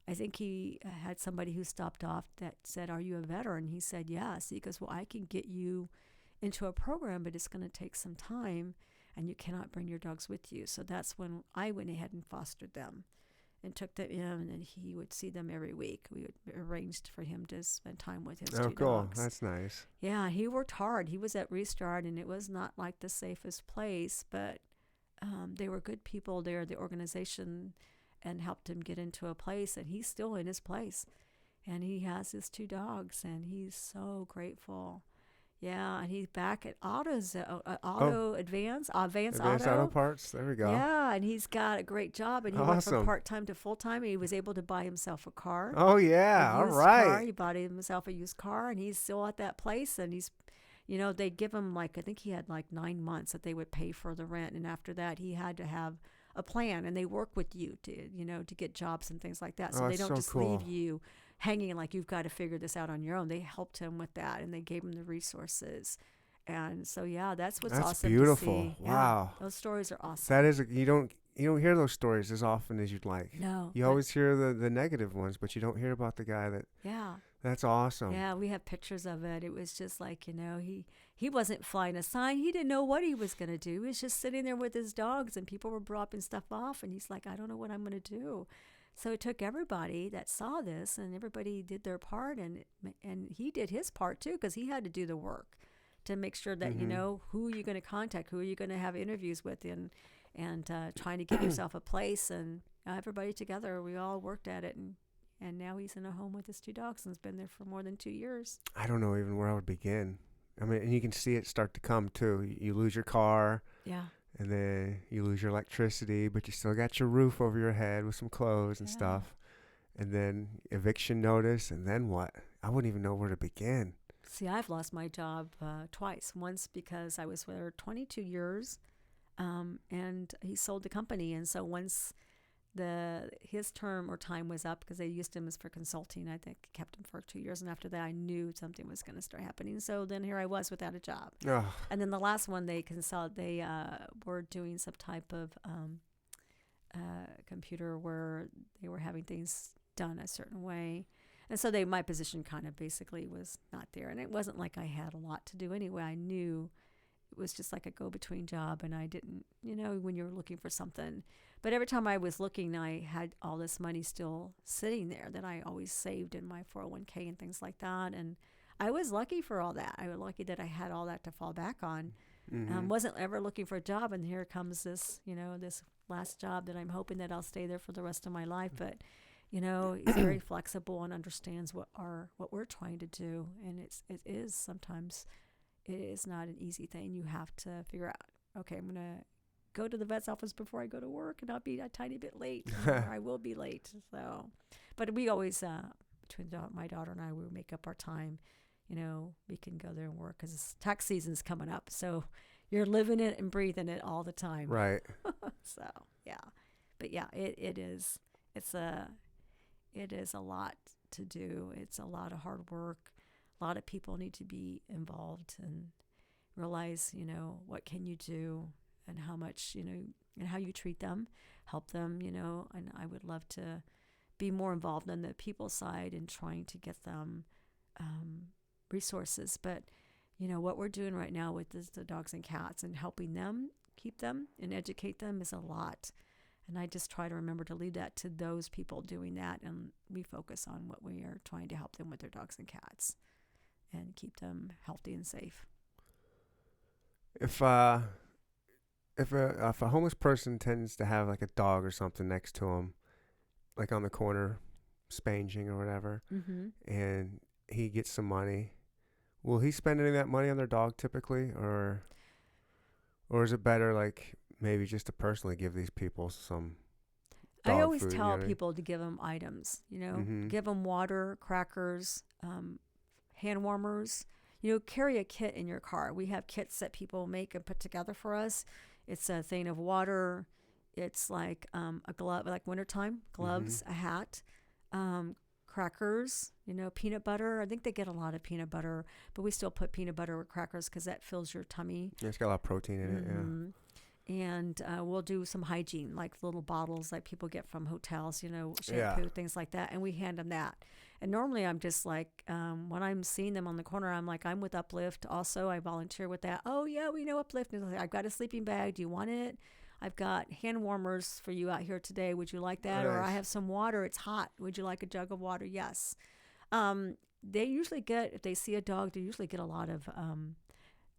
I think he had somebody who stopped off that said, are you a veteran? He said, yes. He goes, well, I can get you into a program, but it's going to take some time, and you cannot bring your dogs with you. So that's when I went ahead and fostered them and took them in, and he would see them every week. We arranged for him to spend time with his 2 dogs. Oh, cool. That's nice. Yeah, he worked hard. He was at Restart, and it was not like the safest place, but they were good people there, the organization, and helped him get into a place, and he's still in his place. And he has his 2 dogs, and he's so grateful. Yeah, and he's back at Advanced Auto Parts. There we go. Yeah, and he's got a great job, and he went from part-time to full-time, and he was able to buy himself a car. Oh, yeah. All right. Car. He bought himself a used car, and he's still at that place, and he's, they give him I think he had 9 months that they would pay for the rent, and after that he had to have a plan, and they work with you to get jobs and things like that. So they don't just leave you hanging like you've got to figure this out on your own. They helped him with that, and they gave him the resources. And so, yeah, that's awesome beautiful. To see. Wow. Yeah, those stories are awesome. That is, you don't hear those stories as often as you'd like. No. You always hear the negative ones, but you don't hear about the guy that. Yeah. That's awesome. Yeah, we have pictures of it. It was just like, he wasn't flying a sign. He didn't know what he was going to do. He was just sitting there with his dogs, and people were dropping stuff off, and he's like, I don't know what I'm going to do. So it took everybody that saw this, and everybody did their part, and he did his part too, because he had to do the work to make sure that who are you going to contact, who are you going to have interviews with, and trying to get yourself a place, and everybody together, we all worked at it, and now he's in a home with his 2 dogs, and has been there for more than 2 years. I don't know even where I would begin. I mean, and you can see it start to come too. You lose your car. Yeah. And then you lose your electricity, but you still got your roof over your head with some clothes and stuff. And then eviction notice, and then what? I wouldn't even know where to begin. See, I've lost my job twice. Once because I was there 22 years, and he sold the company. And so once his term or time was up because they used him as for consulting. I think kept him for 2 years, and after that, I knew something was going to start happening. So then here I was without a job. Ugh. And then the last one, they were doing some type of computer where they were having things done a certain way. And so my position kind of basically was not there. And it wasn't like I had a lot to do anyway. I knew it was just like a go-between job, and I didn't, when you're looking for something. But every time I was looking, I had all this money still sitting there that I always saved in my 401k and things like that. And I was lucky for all that. I was lucky that I had all that to fall back on. Wasn't ever looking for a job, and here comes this, this last job that I'm hoping that I'll stay there for the rest of my life. But he's very flexible and understands what we're trying to do, and it is sometimes it is not an easy thing. You have to figure out, okay, I'm gonna go to the vet's office before I go to work, and I'll be a tiny bit late, or I will be late. So, but we always between my daughter and I, we make up our time. We can go there and work because tax season's coming up, so you're living it and breathing it all the time. Right. So yeah, but yeah, it is. It is a lot to do. It's a lot of hard work. A lot of people need to be involved and realize, what can you do and how much, and how you treat them, help them, and I would love to be more involved on the people side and trying to get them resources. But, what we're doing right now with the dogs and cats and helping them, keep them and educate them is a lot. And I just try to remember to leave that to those people doing that. And we focus on what we are trying to help them with their dogs and cats and keep them healthy and safe. If a homeless person tends to have like a dog or something next to him, like on the corner, spanging or whatever, and he gets some money, will he spend any of that money on their dog typically, or is it better like maybe just to personally give these people some dog I always food, tell people to give them items, give them water, crackers, hand warmers, carry a kit in your car. We have kits that people make and put together for us. It's a thing of water. It's like a glove, like wintertime, gloves, a hat, crackers, peanut butter. I think they get a lot of peanut butter, but we still put peanut butter with crackers because that fills your tummy. Yeah, it's got a lot of protein in it, yeah. And we'll do some hygiene, like little bottles like people get from hotels, shampoo, things like that. And we hand them that. And normally I'm just like, when I'm seeing them on the corner, I'm like, I'm with Uplift. Also, I volunteer with that. Oh, yeah, we know Uplift. And like, I've got a sleeping bag. Do you want it? I've got hand warmers for you out here today. Would you like that? Nice. Or I have some water. It's hot. Would you like a jug of water? Yes. They usually get, if they see a dog, they usually get a lot of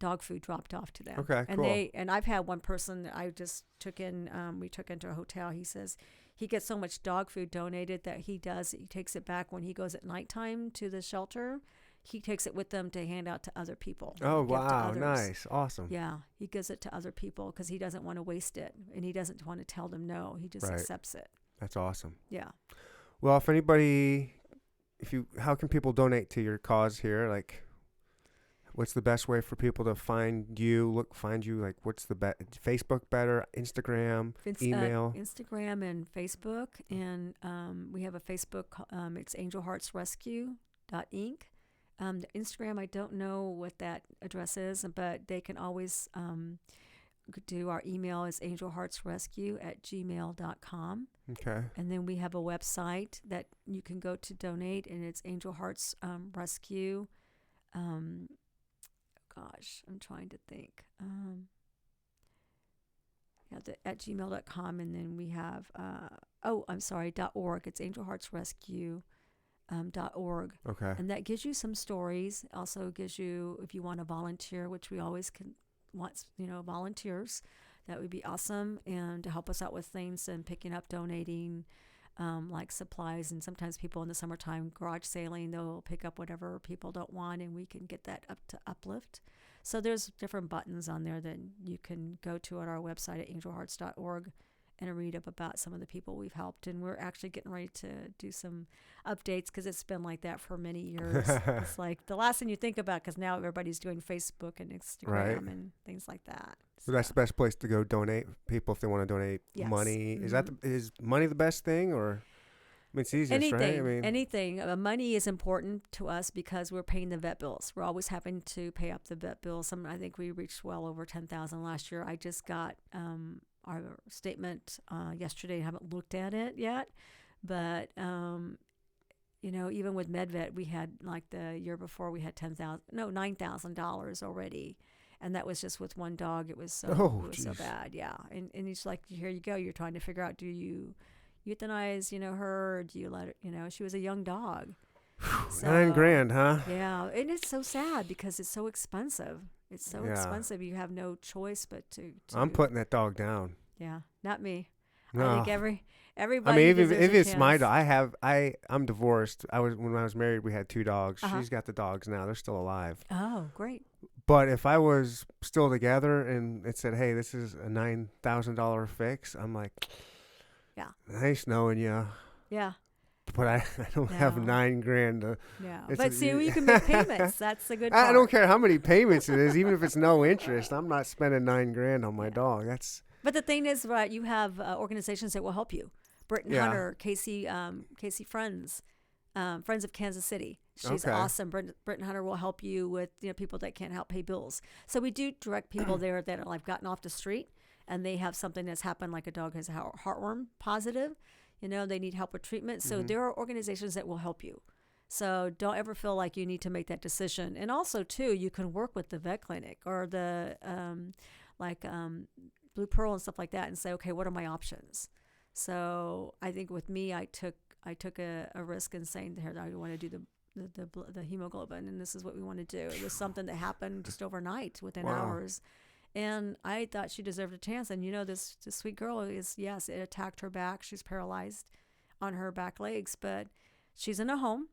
dog food dropped off to them. Okay, and cool. And I've had one person that I just took in, we took into a hotel. He says he gets so much dog food donated that he takes it back when he goes at nighttime to the shelter. He takes it with them to hand out to other people. Oh, give to wow. others. Nice. Awesome. Yeah. He gives it to other people because he doesn't want to waste it. And he doesn't want to tell them no. He just Right. accepts it. That's awesome. Yeah. Well, if anybody, how can people donate to your cause here? Like, what's the best way for people to find you? Like, what's the Facebook better? Instagram, email? Instagram and Facebook. And we have a Facebook, it's angelheartsrescue.inc. The Instagram, I don't know what that address is, but they can always do our email is angelheartsrescue@gmail.com. Okay. And then we have a website that you can go to donate, and it's Angel Hearts Rescue. Gosh, I'm trying to think. At gmail.com, and then we have .org. It's angelheartsrescue.org. Okay. And that gives you some stories. Also gives you, if you want to volunteer, which we always want, volunteers. That would be awesome. And to help us out with things and picking up, donating, like supplies. And sometimes people in the summertime garage sailing, they'll pick up whatever people don't want, and we can get that up to Uplift. So there's different buttons on there that you can go to at our website at angelhearts.org and read up about some of the people we've helped. And we're actually getting ready to do some updates because it's been like that for many years. It's like the last thing you think about, because now everybody's doing Facebook and Instagram Right. and things like that. So that's the best place to go donate people if they want to donate Yes. money. Is money the best thing, or I mean, it's easiest, anything, right? I mean, anything. Money is important to us because we're paying the vet bills. We're always having to pay up the vet bills. I think we reached well over 10,000 last year. I just got our statement yesterday. I haven't looked at it yet, but even with MedVet, we had like the year before we had $9,000 already. And that was just with one dog. It was so bad. Yeah. And it's like, here you go. You're trying to figure out, do you euthanize, her, or do you let her, she was a young dog. So, $9,000, huh? Yeah. And it's so sad because it's so expensive. It's so expensive. You have no choice but to I'm putting that dog down. Yeah. Not me. No. I think everybody. I mean, if deserves a it's my chance. dog, I'm divorced. When I was married, we had 2 dogs. Uh-huh. She's got the dogs now. They're still alive. Oh, great. But if I was still together and it said, hey, this is a $9,000 fix, I'm like, Yeah. nice knowing you. Yeah. But I don't have No. $9,000 to. Yeah. It's But see, you can make payments. That's the good part. I don't care how many payments it is, even if it's no interest. I'm not spending $9,000 on my dog. That's. But the thing is, right, you have organizations that will help you. Britton Yeah. Hunter, Casey Friends, Friends of Kansas City. She's Okay. awesome. Britton Hunter will help you with people that can't help pay bills. So we do direct people there that are like gotten off the street and they have something that's happened, like a dog has a heartworm positive. They need help with treatment. So there are organizations that will help you. So don't ever feel like you need to make that decision. And also, too, you can work with the vet clinic or the Blue Pearl and stuff like that and say, okay, what are my options? So I think with me, I took a risk in saying to her that I want to do the hemoglobin, and this is what we want to do. It was something that happened just overnight, within hours. And I thought she deserved a chance. And this sweet girl it attacked her back. She's paralyzed on her back legs, but she's in a home.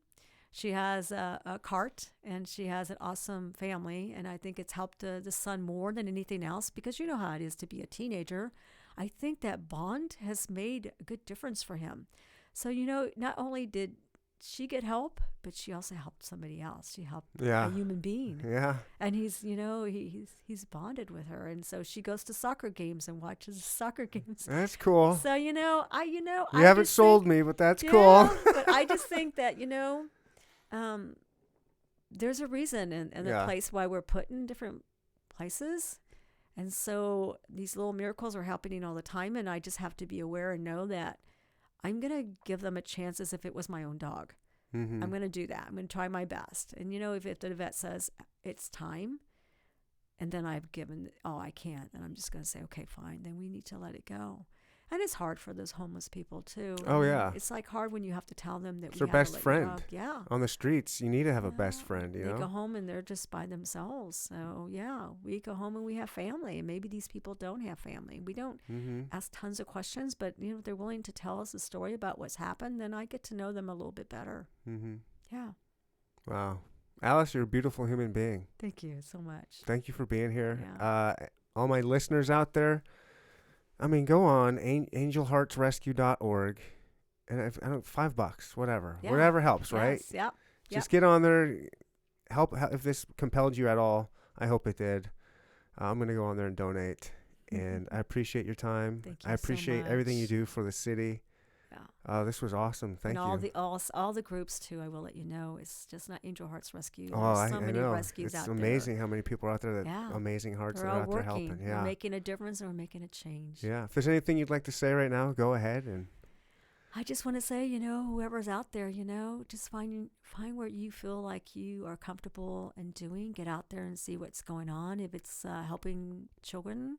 She has a cart, and she has an awesome family. And I think it's helped the son more than anything else, because you know how it is to be a teenager. I think that bond has made a good difference for him. So, not only did she get help, but she also helped somebody else. She helped a human being. Yeah. And he's he's bonded with her. And so she goes to soccer games and watches soccer games. That's cool. So, you You haven't sold me, but that's cool. But I just think that, there's a reason and a place why we're put in different places. And so these little miracles are happening all the time. And I just have to be aware and know that I'm going to give them a chance as if it was my own dog. Mm-hmm. I'm going to do that. I'm going to try my best. And, if the vet says it's time, and then I've given, I can't, and I'm just going to say, okay, fine, then we need to let it go. And it's hard for those homeless people, too. Oh, yeah. It's like hard when you have to tell them that It's we their have best to let friend. your dog. Yeah. On the streets, you need to have a best friend, They go home and they're just by themselves. So, we go home and we have family. And maybe these people don't have family. We don't ask tons of questions, but, if they're willing to tell us a story about what's happened, then I get to know them a little bit better. Mm-hmm. Yeah. Wow. Alice, you're a beautiful human being. Thank you so much. Thank you for being here. Yeah. All my listeners out there, go on angelheartsrescue.org, and I don't $5, whatever, whatever helps, right? Yep. Just get on there, help if this compelled you at all. I hope it did. I'm gonna go on there and donate, and I appreciate your time. Thank you I appreciate so everything you much. do for the city. Yeah. This was awesome. Thank and you. all the groups too. I will let you know. It's just not Angel Hearts Rescue. Oh, There's so I many know. rescues It's out amazing how many people are out there. Yeah. Amazing hearts there. that They're are all out there working. helping. We're Yeah. making a difference, and we're making a change. Yeah. If there's anything you'd like to say right now, go ahead. And I just want to say, whoever's out there, just find where you feel like you are comfortable in doing. Get out there and see what's going on. If it's helping children,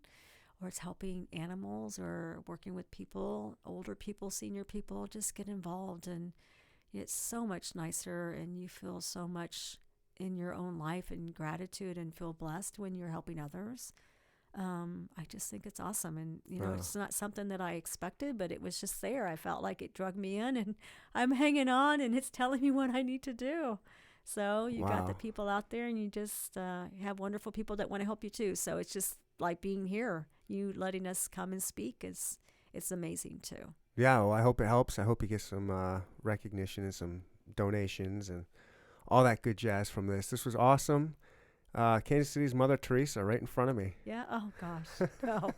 or it's helping animals, or working with people, older people, senior people, just get involved. And it's so much nicer, and you feel so much in your own life and gratitude and feel blessed when you're helping others. I just think it's awesome. And, it's not something that I expected, but it was just there. I felt like it drug me in, and I'm hanging on, and it's telling me what I need to do. So you got the people out there, and you just have wonderful people that want to help you too. So it's just like being here. You letting us come and speak it's amazing too. Yeah, well, I hope it helps. I hope you get some recognition and some donations and all that good jazz from this. This was awesome. Kansas City's Mother Teresa right in front of me. Yeah. Oh gosh. No.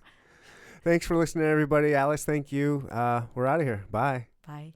Thanks for listening, everybody. Alice, thank you. We're out of here. Bye. Bye.